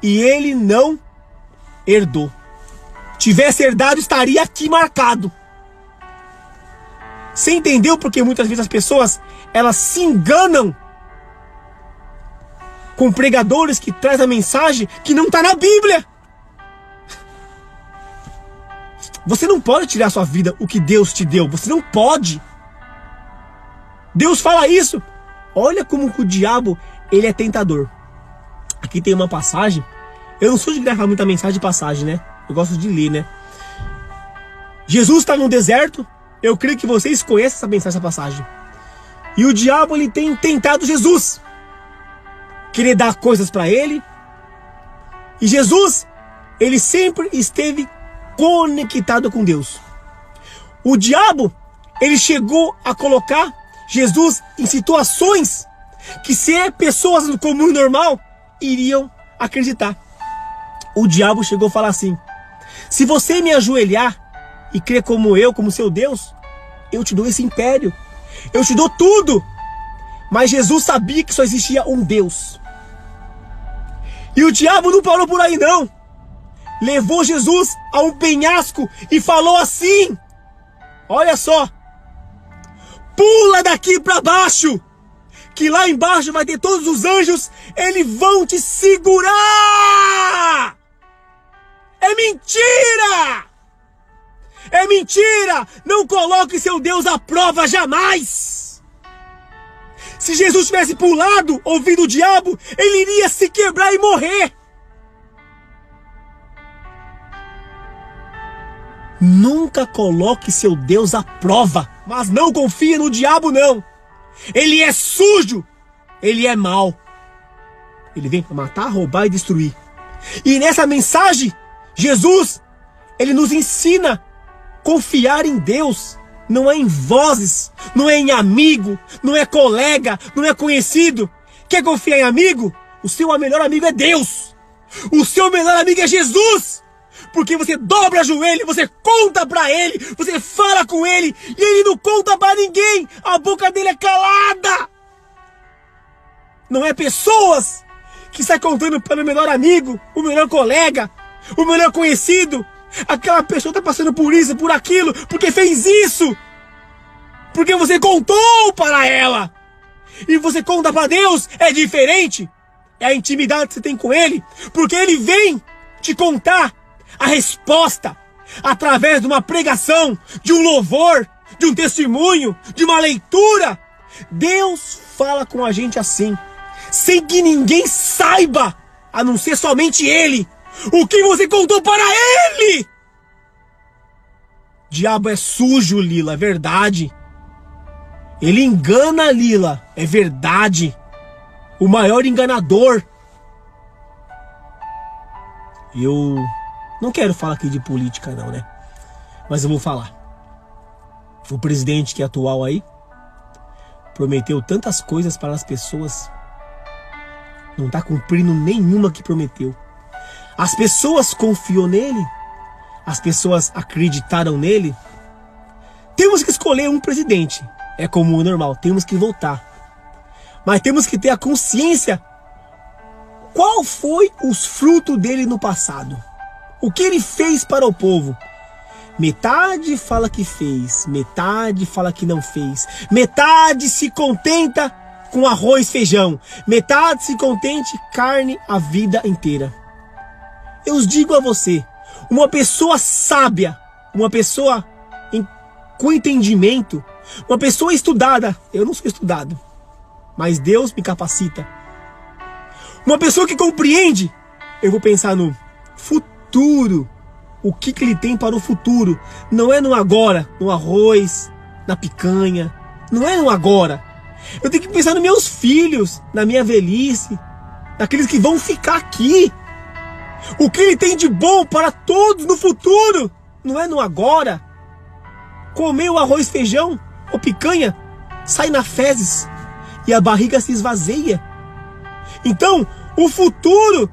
e ele não herdou. Tivesse herdado, estaria aqui marcado. Você entendeu porque muitas vezes as pessoas, elas se enganam com pregadores que trazem a mensagem que não está na Bíblia? Você não pode tirar a sua vida o que Deus te deu. Você não pode. Deus fala isso. Olha como que o diabo, ele é tentador. Aqui tem uma passagem. Eu não sou de gravar muita mensagem de passagem, né? Eu gosto de ler, né? Jesus está no deserto. Eu creio que vocês conhecem essa mensagem, essa passagem. E o diabo, ele tem tentado Jesus. Querer dar coisas para ele. E Jesus, ele sempre esteve conectado com Deus. O diabo, ele chegou a colocar Jesus em situações que se pessoas no comum e normal iriam acreditar. O diabo chegou a falar assim: se você me ajoelhar e crer como eu, como seu Deus, eu te dou esse império, eu te dou tudo. Mas Jesus sabia que só existia um Deus. E o diabo não parou por aí não. Levou Jesus a um penhasco e falou assim: olha só, pula daqui para baixo, que lá embaixo vai ter todos os anjos, eles vão te segurar. É mentira! É mentira! Não coloque seu Deus à prova jamais! Se Jesus tivesse pulado, ouvindo o diabo, ele iria se quebrar e morrer. Nunca coloque seu Deus à prova, mas não confie no diabo não. Ele é sujo, ele é mau. Ele vem para matar, roubar e destruir. E nessa mensagem, Jesus, ele nos ensina a confiar em Deus. Não é em vozes, não é em amigo, não é colega, não é conhecido. Quer confiar em amigo? O seu melhor amigo é Deus. O seu melhor amigo é Jesus. Porque você dobra o joelho, você conta pra ele, você fala com ele, e ele não conta pra ninguém. A boca dele é calada. Não é pessoas que saem contando para o melhor amigo, o melhor colega, o melhor conhecido. Aquela pessoa tá passando por isso, por aquilo, porque fez isso. Porque você contou para ela. E você conta para Deus, é diferente. É a intimidade que você tem com ele. Porque ele vem te contar a resposta através de uma pregação, de um louvor, de um testemunho, de uma leitura. Deus fala com a gente assim, sem que ninguém saiba, a não ser somente ele. o que você contou para ele. Diabo é sujo, Lila, é verdade. Ele engana, Lila, é verdade. O maior enganador. Eu não quero falar aqui de política não, né? Mas eu vou falar. O presidente que é atual aí prometeu tantas coisas para as pessoas, não está cumprindo nenhuma que prometeu. As pessoas confiou nele, as pessoas acreditaram nele. Temos que escolher um presidente, é comum e normal, temos que votar. Mas temos que ter a consciência qual foi os frutos dele no passado. O que ele fez para o povo. Metade fala que fez, metade fala que não fez. Metade se contenta com arroz e feijão. Metade se contente carne a vida inteira. Eu os digo a você, uma pessoa sábia, uma pessoa com entendimento, uma pessoa estudada, eu não sou estudado, mas Deus me capacita. Uma pessoa que compreende, eu vou pensar no futuro. O que ele tem para o futuro. Não é no agora, no arroz, na picanha. Não é no agora. Eu tenho que pensar nos meus filhos, na minha velhice, naqueles que vão ficar aqui. O que ele tem de bom para todos no futuro. Não é no agora. Comer o arroz, feijão ou picanha sai na fezes e a barriga se esvazia. Então, o futuro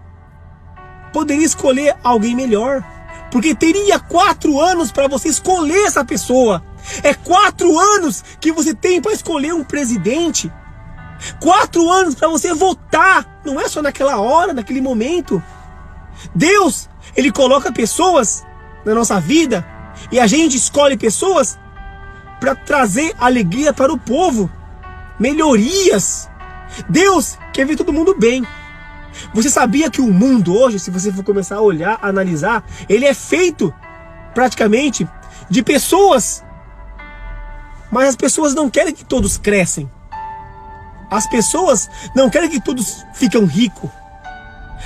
poderia escolher alguém melhor. Porque teria 4 anos para você escolher essa pessoa. É 4 anos que você tem para escolher um presidente. 4 anos para você votar. Não é só naquela hora, naquele momento. Deus, Ele coloca pessoas na nossa vida. E a gente escolhe pessoas para trazer alegria para o povo. Melhorias. Deus quer ver todo mundo bem. Você sabia que o mundo hoje, se você for começar a olhar, a analisar, ele é feito praticamente de pessoas. Mas as pessoas não querem que todos crescem. As pessoas não querem que todos fiquem ricos.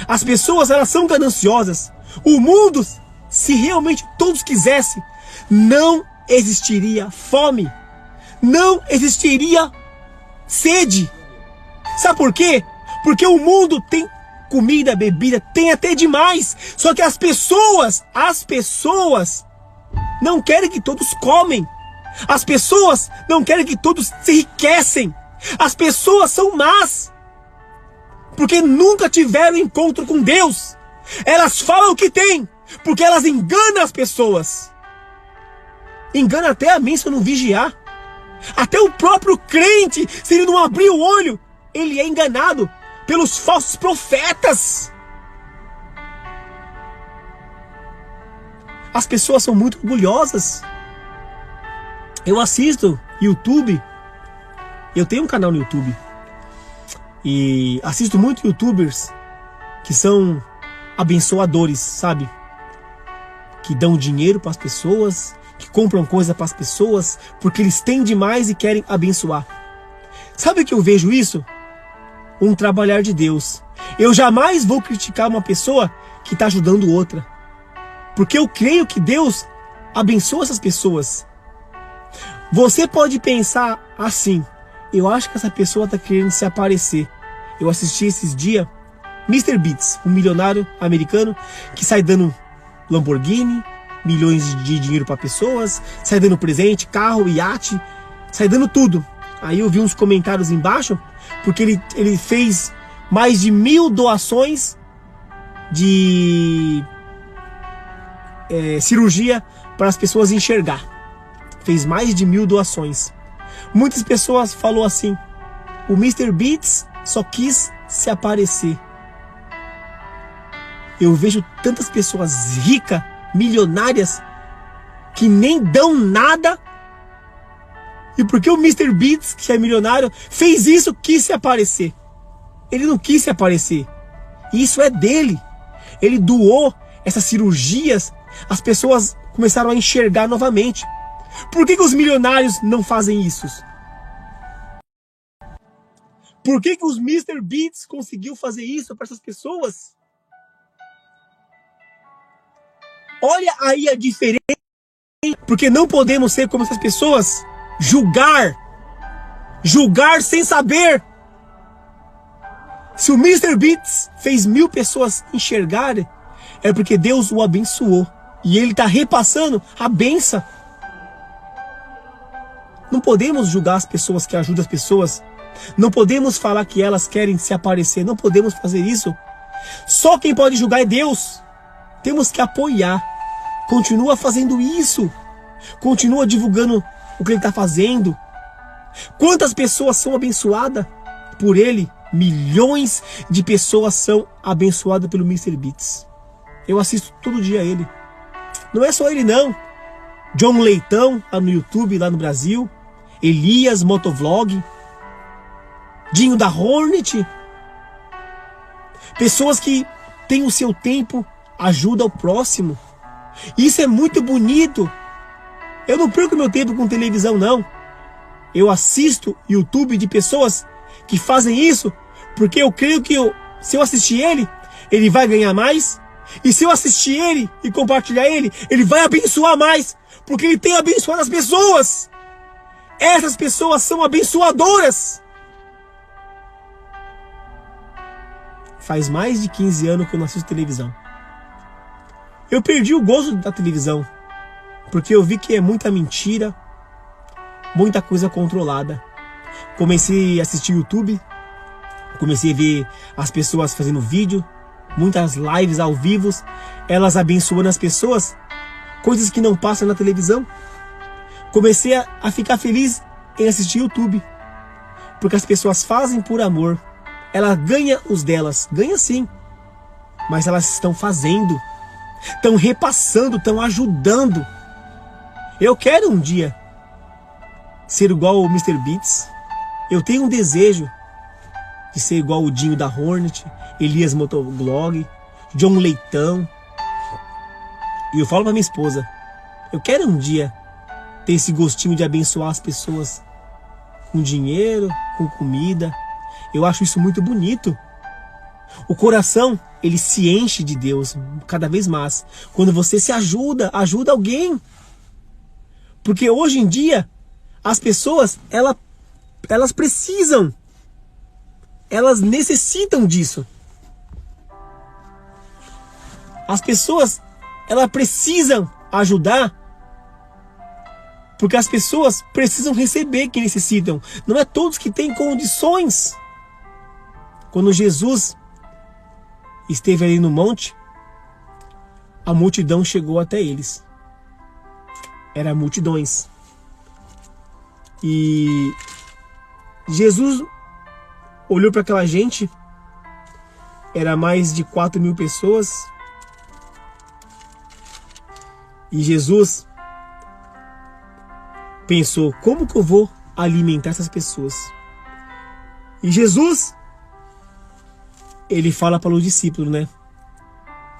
As pessoas, elas são gananciosas. O mundo, se realmente todos quisessem, não existiria fome. Não existiria sede. Sabe por quê? Porque o mundo tem comida, bebida, tem até demais. Só que as pessoas não querem que todos comem. As pessoas não querem que todos se enriquecem. As pessoas são más. Porque nunca tiveram encontro com Deus. Elas falam o que tem, porque elas enganam as pessoas. Engana até a mim se eu não vigiar. Até o próprio crente, se ele não abrir o olho, ele é enganado pelos falsos profetas. As pessoas são muito orgulhosas. Eu assisto YouTube. Eu tenho um canal no YouTube. E assisto muitos YouTubers que são abençoadores, sabe? Que dão dinheiro para as pessoas, que compram coisa para as pessoas, porque eles têm demais e querem abençoar. Sabe o que eu vejo isso? Um trabalhar de Deus. Eu jamais vou criticar uma pessoa que está ajudando outra. Porque eu creio que Deus abençoa essas pessoas. Você pode pensar assim: eu acho que essa pessoa está querendo se aparecer. Eu assisti esses dias MrBeast, um milionário americano que sai dando Lamborghini, milhões de dinheiro para pessoas, sai dando presente, carro, iate, sai dando tudo. Aí eu vi uns comentários embaixo, porque ele fez mais de 1000 doações de cirurgia para as pessoas enxergar. Fez mais de 1000 doações. Muitas pessoas falaram assim: o MrBeast só quis se aparecer. Eu vejo tantas pessoas ricas, milionárias, que nem dão nada. E porque o MrBeast, que é milionário, fez isso, quis se aparecer. Ele não quis se aparecer. Isso é dele. Ele doou essas cirurgias. As pessoas começaram a enxergar novamente. Por que os milionários não fazem isso? Por que os MrBeast conseguiu fazer isso para essas pessoas? Olha aí a diferença. Porque não podemos ser como essas pessoas, julgar sem saber. Se o Mr. Beats fez 1000 pessoas enxergarem, é porque Deus o abençoou. E ele está repassando a bênção. Não podemos julgar as pessoas que ajudam as pessoas. Não podemos falar que elas querem se aparecer. Não podemos fazer isso. Só quem pode julgar é Deus. Temos que apoiar. Continua fazendo isso. Continua divulgando o que ele está fazendo. Quantas pessoas são abençoadas por ele? Milhões de pessoas são abençoadas pelo Mr. Beats. Eu assisto todo dia a ele. Não é só ele não. John Leitão, lá no YouTube, lá no Brasil. Elias Motovlog. Dinho da Hornet. Pessoas que têm o seu tempo, ajudam o próximo. Isso é muito bonito. Eu não perco meu tempo com televisão, não. Eu assisto YouTube de pessoas que fazem isso porque eu creio que se eu assistir ele vai ganhar mais. E se eu assistir ele e compartilhar ele vai abençoar mais. Porque ele tem abençoado as pessoas. Essas pessoas são abençoadoras. Faz mais de 15 anos que eu não assisto televisão. Eu perdi o gosto da televisão. Porque eu vi que é muita mentira. Muita coisa controlada. Comecei a assistir YouTube. Comecei a ver as pessoas fazendo vídeo. Muitas lives ao vivo. Elas abençoando as pessoas. Coisas que não passam na televisão. Comecei a ficar feliz em assistir YouTube. Porque as pessoas fazem por amor. Elas ganham os delas. Ganham sim. Mas elas estão fazendo. Estão repassando. Estão ajudando. Eu quero um dia ser igual ao Mr. Beats. Eu tenho um desejo de ser igual o Dinho da Hornet, Elias Motovlog, John Leitão. E eu falo pra minha esposa, eu quero um dia ter esse gostinho de abençoar as pessoas com dinheiro, com comida. Eu acho isso muito bonito. O coração, ele se enche de Deus cada vez mais. Quando você se ajuda alguém. Porque hoje em dia, as pessoas, elas precisam. Elas necessitam disso. As pessoas, elas precisam ajudar. Porque as pessoas precisam receber que necessitam. Não é todos que têm condições. Quando Jesus esteve ali no monte, a multidão chegou até eles. Eram multidões. E Jesus olhou para aquela gente. Era mais de 4.000 pessoas. E Jesus pensou, como que eu vou alimentar essas pessoas? E Jesus, ele fala para os discípulos, né?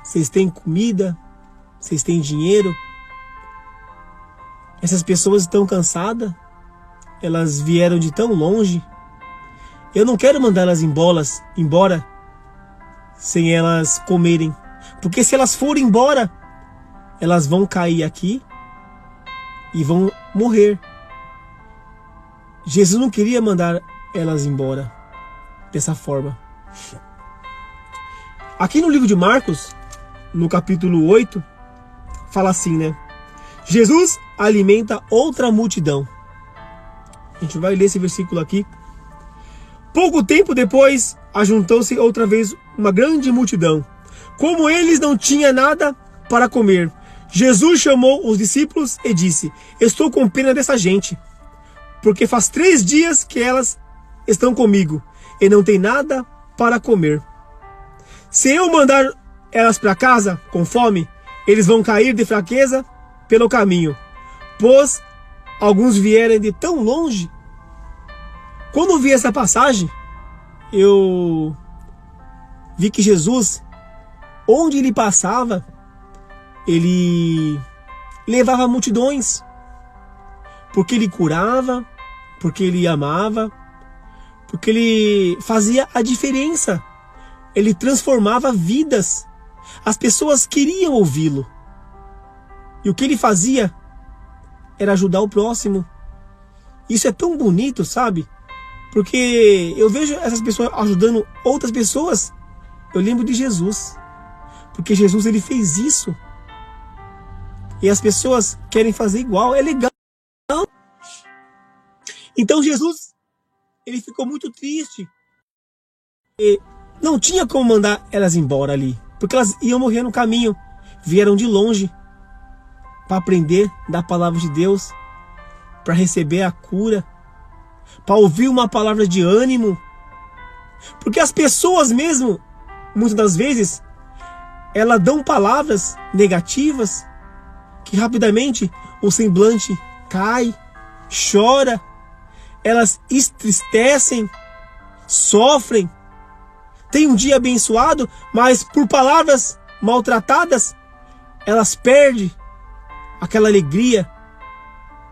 Vocês têm comida? Vocês têm dinheiro? Essas pessoas estão cansadas. Elas vieram de tão longe. Eu não quero mandar elas embora sem elas comerem. Porque se elas forem embora, elas vão cair aqui e vão morrer. Jesus não queria mandar elas embora dessa forma. Aqui no livro de Marcos, no capítulo 8, fala assim, né? Jesus alimenta outra multidão. A gente vai ler esse versículo aqui. Pouco tempo depois, ajuntou-se outra vez uma grande multidão. Como eles não tinham nada para comer, Jesus chamou os discípulos e disse: estou com pena dessa gente, porque faz 3 dias que elas estão comigo e não tem nada para comer. Se eu mandar elas para casa com fome, eles vão cair de fraqueza pelo caminho, pois alguns vieram de tão longe. Quando eu vi essa passagem, eu vi que Jesus, onde ele passava, ele levava multidões, porque ele curava, porque ele amava, porque ele fazia a diferença, ele transformava vidas. As pessoas queriam ouvi-lo. E o que ele fazia era ajudar o próximo. Isso é tão bonito, sabe? Porque eu vejo essas pessoas ajudando outras pessoas. Eu lembro de Jesus. Porque Jesus, ele fez isso. E as pessoas querem fazer igual. É legal. Então Jesus, ele ficou muito triste. E não tinha como mandar elas embora ali. Porque elas iam morrer no caminho. Vieram de longe para aprender da palavra de Deus, para receber a cura, para ouvir uma palavra de ânimo. Porque as pessoas mesmo, muitas das vezes, elas dão palavras negativas que rapidamente o semblante cai, chora, elas entristecem, sofrem. Tem um dia abençoado, mas por palavras maltratadas, elas perdem aquela alegria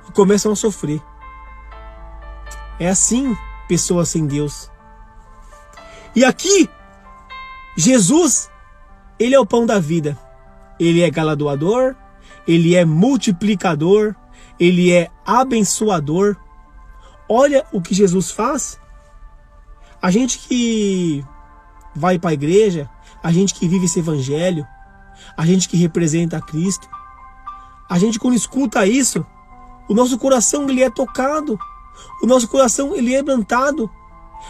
e começam a sofrer. É assim, pessoas sem Deus. E aqui, Jesus, ele é o pão da vida. Ele é galardoador, ele é multiplicador, ele é abençoador. Olha o que Jesus faz. A gente que vai para a igreja, a gente que vive esse evangelho, a gente que representa a Cristo, a gente quando escuta isso, o nosso coração ele é tocado, o nosso coração ele é quebrantado.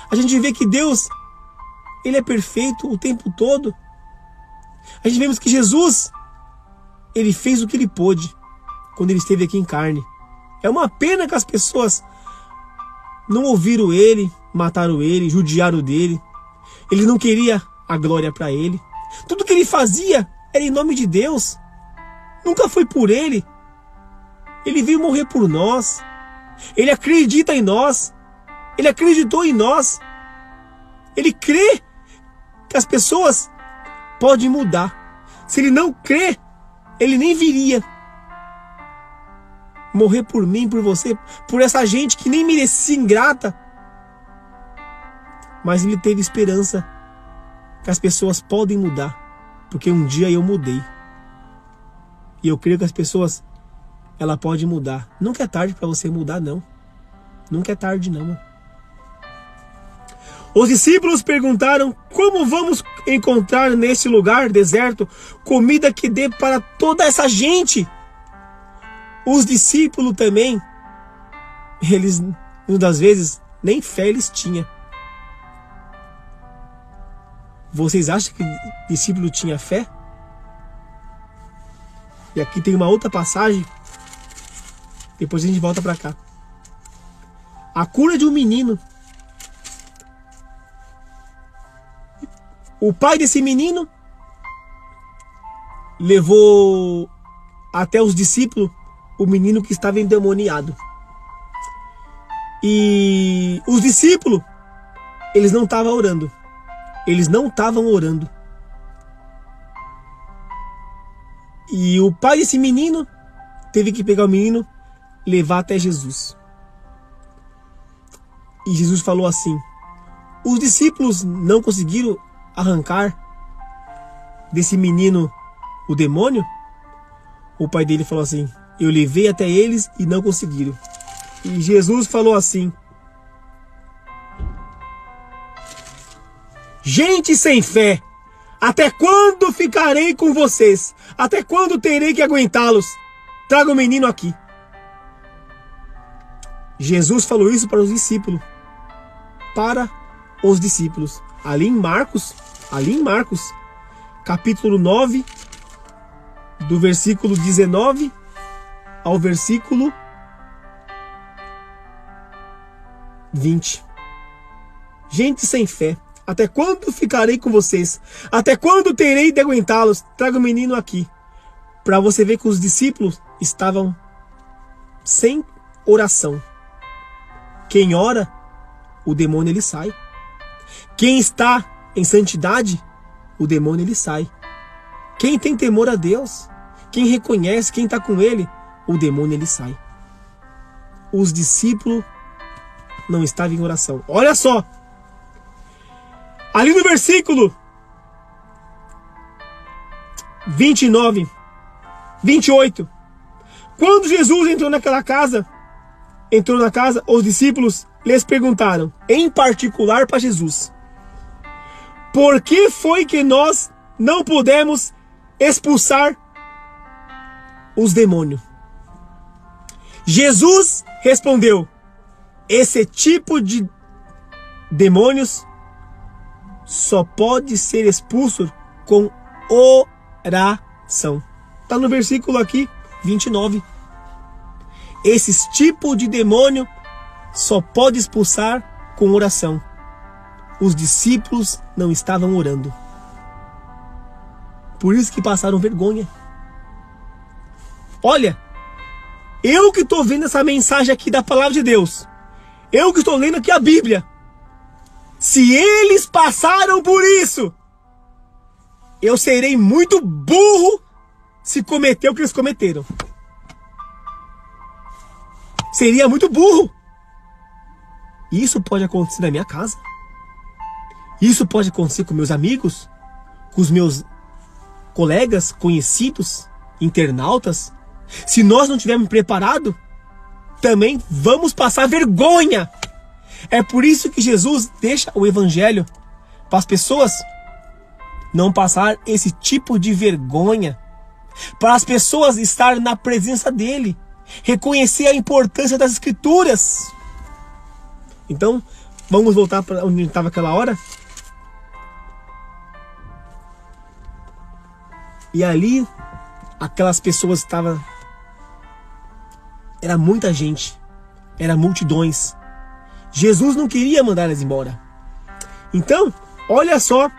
A gente vê que Deus, ele é perfeito o tempo todo. A gente vê que Jesus, ele fez o que ele pôde quando ele esteve aqui em carne. É uma pena que as pessoas não ouviram ele, mataram ele, judiaram dele. Ele não queria a glória para ele. Tudo que ele fazia era em nome de Deus. Nunca foi por ele. Ele veio morrer por nós. Ele acredita em nós. Ele acreditou em nós. Ele crê que as pessoas podem mudar. Se ele não crê, ele nem viria morrer por mim, por você, por essa gente que nem merecia, ingrata. Mas ele teve esperança que as pessoas podem mudar, porque um dia eu mudei. E eu creio que as pessoas, ela pode mudar. Nunca é tarde para você mudar, não. Nunca é tarde, não. Os discípulos perguntaram: como vamos encontrar nesse lugar deserto comida que dê para toda essa gente? Os discípulos também, eles, muitas das vezes, nem fé eles tinham. Vocês acham que o discípulo tinha fé? E aqui tem uma outra passagem. Depois a gente volta para cá. A cura de um menino. O pai desse menino levou até os discípulos o menino que estava endemoniado. E os discípulos, eles não estavam orando. Eles não estavam orando. E o pai desse menino teve que pegar o menino e levar até Jesus. E Jesus falou assim: os discípulos não conseguiram arrancar desse menino o demônio? O pai dele falou assim: eu levei até eles e não conseguiram. E Jesus falou assim: gente sem fé, até quando ficarei com vocês? Até quando terei que aguentá-los? Traga o menino aqui. Jesus falou isso para os discípulos. Para os discípulos. Ali em Marcos, capítulo 9, do versículo 19 ao versículo 20. Gente sem fé, até quando ficarei com vocês? Até quando terei de aguentá-los? Traga o menino aqui. Para você ver que os discípulos estavam sem oração. Quem ora, o demônio ele sai. Quem está em santidade, o demônio ele sai. Quem tem temor a Deus, quem reconhece, quem está com ele, o demônio ele sai. Os discípulos não estavam em oração. Olha só. Ali no versículo 28. Quando Jesus entrou na casa, os discípulos lhes perguntaram, em particular para Jesus: por que foi que nós não pudemos expulsar os demônios? Jesus respondeu: esse tipo de demônios só pode ser expulso com oração. Está no versículo aqui 29. Esses tipos de demônio só pode expulsar com oração. Os discípulos não estavam orando. Por isso que passaram vergonha. Olha, eu que estou vendo essa mensagem aqui da palavra de Deus, eu que estou lendo aqui a Bíblia, se eles passaram por isso, eu serei muito burro se cometer o que eles cometeram. Seria muito burro. Isso pode acontecer na minha casa. Isso pode acontecer com meus amigos, com os meus colegas, conhecidos, internautas. Se nós não estivermos preparados, também vamos passar vergonha. É por isso que Jesus deixa o evangelho para as pessoas não passar esse tipo de vergonha, para as pessoas estar na presença dele, reconhecer a importância das escrituras. Então, vamos voltar para onde estava aquela hora. E ali, aquelas pessoas estavam... Era muita gente, era multidões. Jesus não queria mandar elas embora. Então, olha só.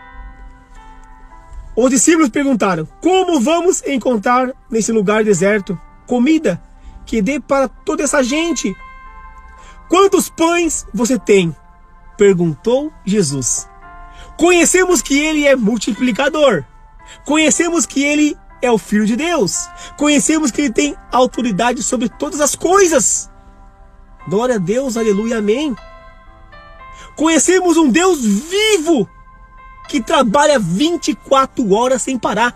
Os discípulos perguntaram: como vamos encontrar nesse lugar deserto comida que dê para toda essa gente? Quantos pães você tem? Perguntou Jesus. Conhecemos que ele é multiplicador. Conhecemos que ele é o Filho de Deus. Conhecemos que ele tem autoridade sobre todas as coisas. Glória a Deus, aleluia, amém. Conhecemos um Deus vivo que trabalha 24 horas sem parar.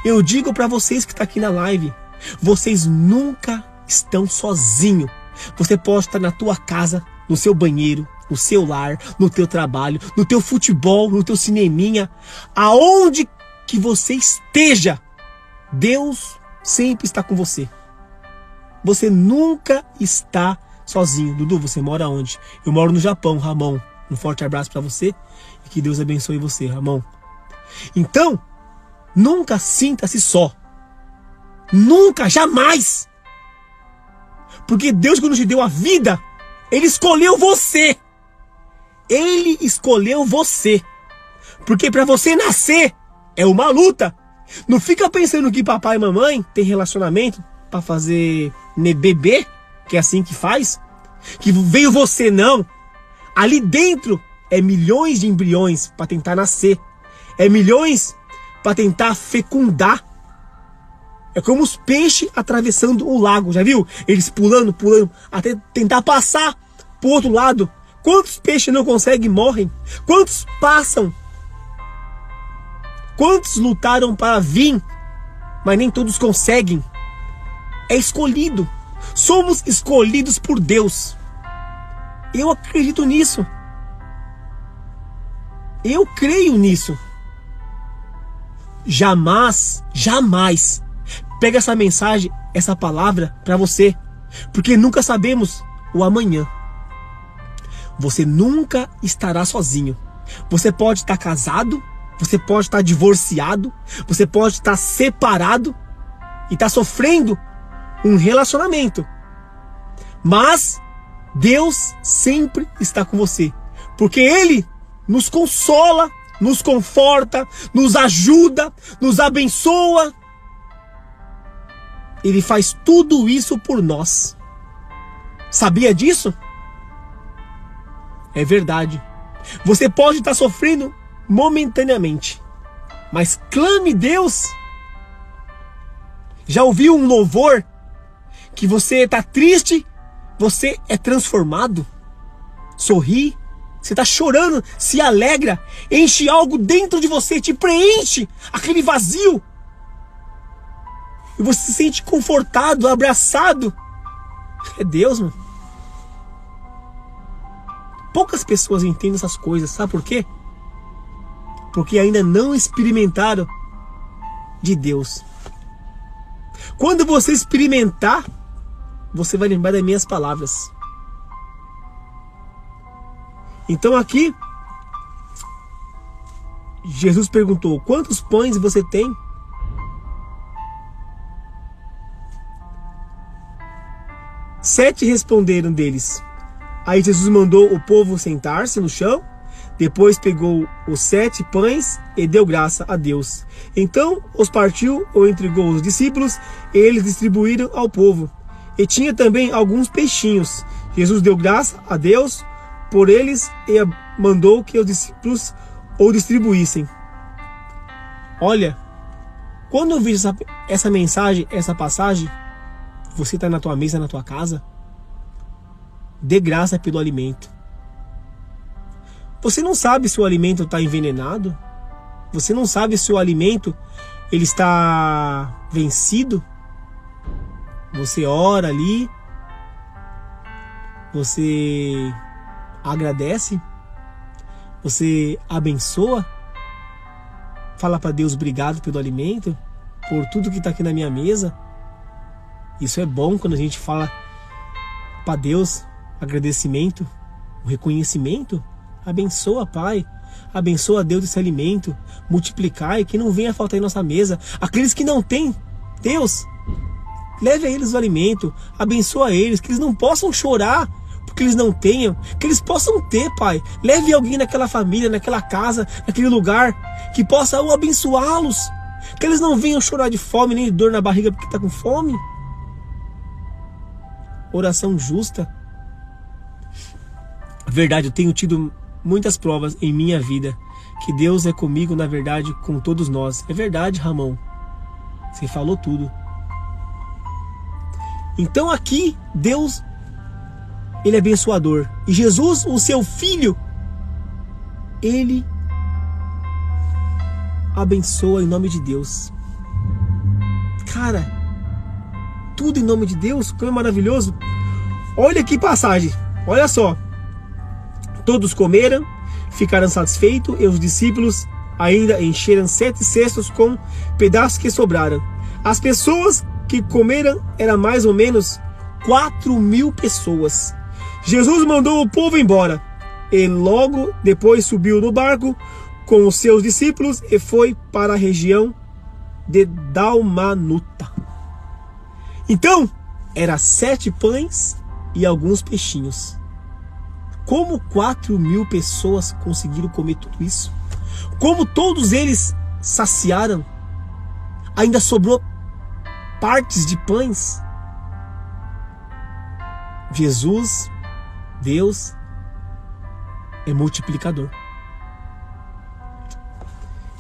Eu digo para vocês que estão aqui na live, vocês nunca estão sozinhos. Você pode estar na tua casa, no seu banheiro, no seu lar, no teu trabalho, no teu futebol, no teu cineminha, aonde que você esteja, Deus sempre está com você. Você nunca está sozinho. Dudu, você mora onde? Eu moro no Japão, Ramon. Um forte abraço para você e que Deus abençoe você, Ramon. Então, nunca sinta-se só. Nunca, jamais. Porque Deus, quando te deu a vida, Ele escolheu você. Ele escolheu você. Porque para você nascer é uma luta. Não fica pensando que papai e mamãe tem relacionamento para fazer bebê, que é assim que faz, que veio você, não. Ali dentro é milhões de embriões para tentar nascer. É milhões para tentar fecundar. É como os peixes atravessando o lago, já viu? Eles pulando, até tentar passar pro outro lado. Quantos peixes não conseguem e morrem? Quantos passam? Quantos lutaram para vir, mas nem todos conseguem? É escolhido. Somos escolhidos por Deus. Eu acredito nisso. Eu creio nisso. Jamais pega essa mensagem, essa palavra para você, porque nunca sabemos o amanhã. Você nunca estará sozinho. Você pode estar casado, você pode estar divorciado, você pode estar separado e estar sofrendo um relacionamento. Mas Deus sempre está com você, porque Ele nos consola, nos conforta, nos ajuda, nos abençoa. Ele faz tudo isso por nós. Sabia disso? É verdade. Você pode estar sofrendo momentaneamente, mas clame Deus. Já ouviu um louvor que você está triste, você é transformado? Sorri, você está chorando, se alegra, enche algo dentro de você, te preenche aquele vazio. e você se sente confortado, abraçado, é Deus, mano. Poucas pessoas entendem essas coisas, sabe por quê? Porque ainda não experimentaram de Deus. Quando você experimentar, você vai lembrar das minhas palavras. Então aqui, Jesus perguntou: quantos pães você tem? Sete responderam deles. Aí Jesus mandou o povo sentar-se no chão. Depois pegou os 7 pães e deu graça a Deus. Então os partiu ou entregou aos discípulos, e eles distribuíram ao povo. E tinha também alguns peixinhos. Jesus deu graça a Deus por eles e mandou que os discípulos o distribuíssem. Olha, quando eu vejo essa mensagem, essa passagem, você está na tua mesa, na tua casa, dê graça pelo alimento. Você não sabe se o alimento está envenenado. Você não sabe se o alimento ele está vencido. Você ora ali. Você agradece. Você abençoa. Fala para Deus obrigado pelo alimento, por tudo que está aqui na minha mesa. Isso é bom quando a gente fala para Deus agradecimento, o reconhecimento. Abençoa, Pai. Abençoa, Deus, esse alimento. Multiplicai, que não venha faltar em nossa mesa. Aqueles que não têm, Deus, leve a eles o alimento. Abençoa eles, que eles não possam chorar porque eles não tenham, que eles possam ter, Pai. Leve alguém naquela família, naquela casa, naquele lugar, que possa abençoá-los. Que eles não venham chorar de fome, nem de dor na barriga porque está com fome. Oração justa. Verdade, eu tenho tido muitas provas em minha vida que Deus é comigo, na verdade, com todos nós. É verdade, Ramon. Você falou tudo. Então aqui, Deus, Ele é abençoador. E Jesus, o seu Filho, Ele abençoa em nome de Deus. Cara, tudo em nome de Deus, como é maravilhoso. Olha que passagem, olha só. Todos comeram, ficaram satisfeitos, e os discípulos ainda encheram 7 cestos com pedaços que sobraram. As pessoas que comeram eram mais ou menos 4.000 pessoas. Jesus mandou o povo embora, e logo depois subiu no barco com os seus discípulos e foi para a região de Dalmanuta. Então, era 7 pães e alguns peixinhos. Como 4.000 pessoas conseguiram comer tudo isso? Como todos eles saciaram? Ainda sobrou partes de pães? Jesus, Deus, é multiplicador.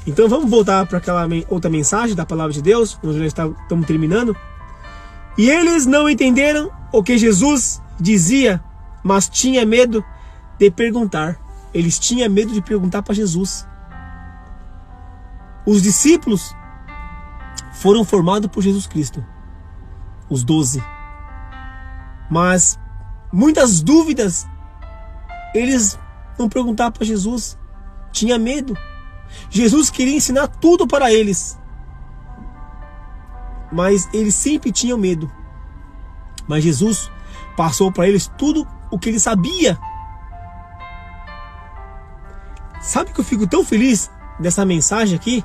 Então vamos voltar para aquela outra mensagem da palavra de Deus. Nós já estamos terminando. E eles não entenderam o que Jesus dizia, mas tinha medo de perguntar. Eles tinham medo de perguntar para Jesus. Os discípulos foram formados por Jesus Cristo, os 12. Mas muitas dúvidas eles não perguntaram para Jesus. Tinha medo. Jesus queria ensinar tudo para eles, mas eles sempre tinham medo. Mas Jesus passou para eles tudo o que ele sabia. Sabe que eu fico tão feliz dessa mensagem aqui?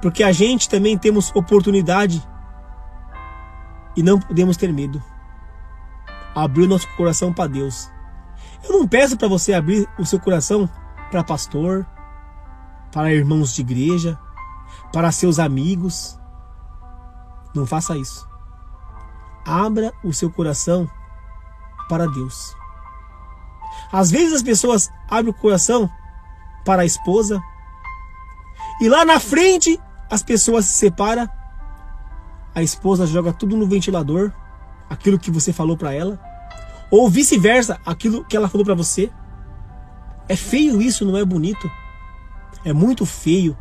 Porque a gente também temos oportunidade e não podemos ter medo. Abrir o nosso coração para Deus. Eu não peço para você abrir o seu coração para pastor, para irmãos de igreja, para seus amigos. Não faça isso. Abra o seu coração para Deus. Às vezes as pessoas abrem o coração para a esposa, e lá na frente as pessoas se separam. A esposa joga tudo no ventilador, aquilo que você falou para ela, ou vice-versa, aquilo que ela falou para você. É feio isso, não é bonito. É muito feio.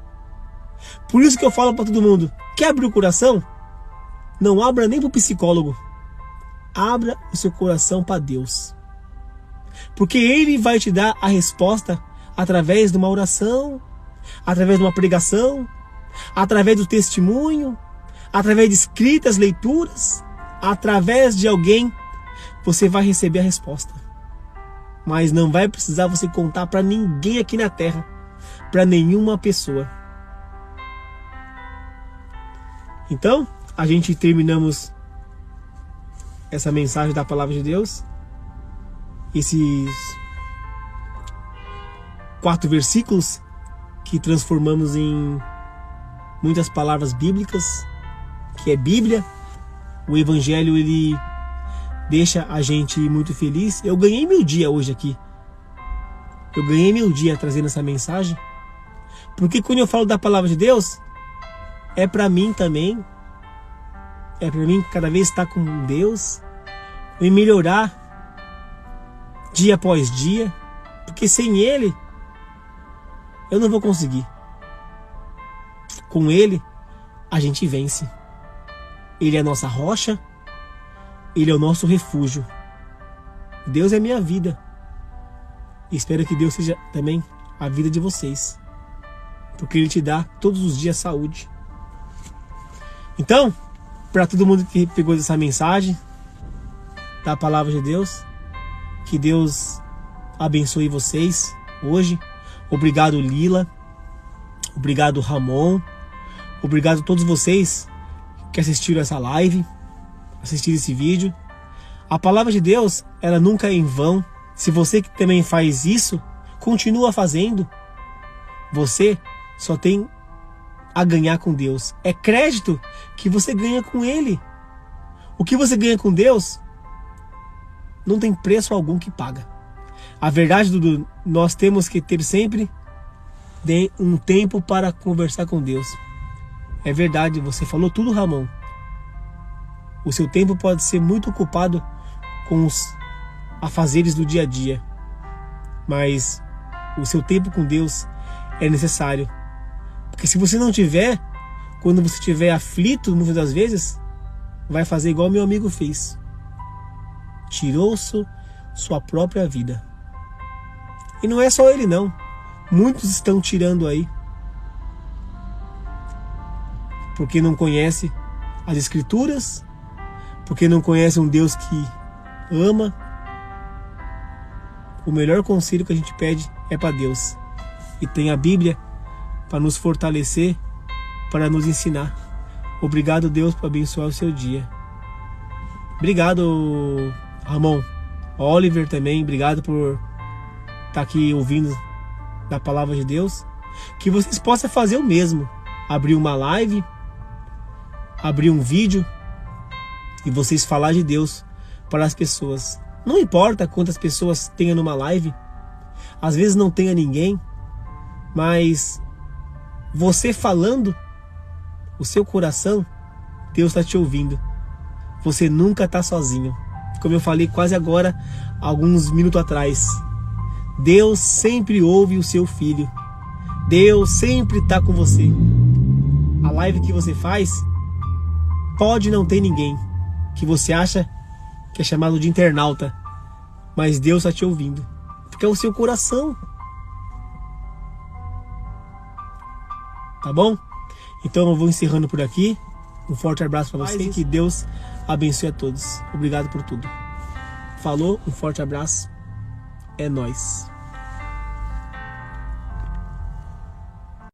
Por isso que eu falo para todo mundo: quer abrir o coração? Não abra nem para o psicólogo. Abra o seu coração para Deus. Porque Ele vai te dar a resposta através de uma oração, através de uma pregação, através do testemunho, através de escritas, leituras, através de alguém, você vai receber a resposta. Mas não vai precisar você contar para ninguém aqui na terra, para nenhuma pessoa. Então, a gente terminamos essa mensagem da palavra de Deus, esses 4 versículos que transformamos em muitas palavras bíblicas, que é Bíblia. O Evangelho, ele deixa a gente muito feliz. Eu ganhei meu dia hoje aqui. Eu ganhei meu dia trazendo essa mensagem. Porque quando eu falo da palavra de Deus, é para mim também. É para mim cada vez estar com Deus e melhorar dia após dia. Porque sem Ele, eu não vou conseguir. Com Ele, a gente vence. Ele é a nossa rocha. Ele é o nosso refúgio. Deus é minha vida. E espero que Deus seja também a vida de vocês. Porque Ele te dá todos os dias saúde. Então, para todo mundo que pegou essa mensagem da palavra de Deus, que Deus abençoe vocês hoje. Obrigado, Lila. Obrigado, Ramon. Obrigado a todos vocês que assistiram essa live, assistiram esse vídeo. A palavra de Deus, ela nunca é em vão. Se você que também faz isso, continua fazendo. Você só tem a ganhar com Deus. É crédito que você ganha com Ele. O que você ganha com Deus não tem preço algum que paga. A verdade, Dudu, nós temos que ter sempre um tempo para conversar com Deus. É verdade, você falou tudo, Ramon. O seu tempo pode ser muito ocupado com os afazeres do dia a dia, mas o seu tempo com Deus é necessário. Porque se você não tiver, quando você estiver aflito, muitas das vezes, vai fazer igual meu amigo fez. Tirou sua própria vida. E não é só ele não. Muitos estão tirando aí. Porque não conhece as Escrituras, porque não conhece um Deus que ama. O melhor conselho que a gente pede é para Deus. E tem a Bíblia para nos fortalecer, para nos ensinar. Obrigado, Deus, por abençoar o seu dia. Obrigado, Ramon. Oliver também, obrigado por estar aqui ouvindo da palavra de Deus. Que vocês possam fazer o mesmo. Abrir uma live, abrir um vídeo e vocês falar de Deus para as pessoas. Não importa quantas pessoas tenha numa live, às vezes não tenha ninguém, mas você falando, o seu coração, Deus está te ouvindo. Você nunca está sozinho. Como eu falei quase agora, alguns minutos atrás, Deus sempre ouve o seu filho. Deus sempre está com você. A live que você faz, pode não ter ninguém que você acha que é chamado de internauta, mas Deus está te ouvindo, porque é o seu coração. Tá bom? Então eu vou encerrando por aqui. Um forte abraço para você e que Deus abençoe a todos. Obrigado por tudo. Falou, um forte abraço. É nóis.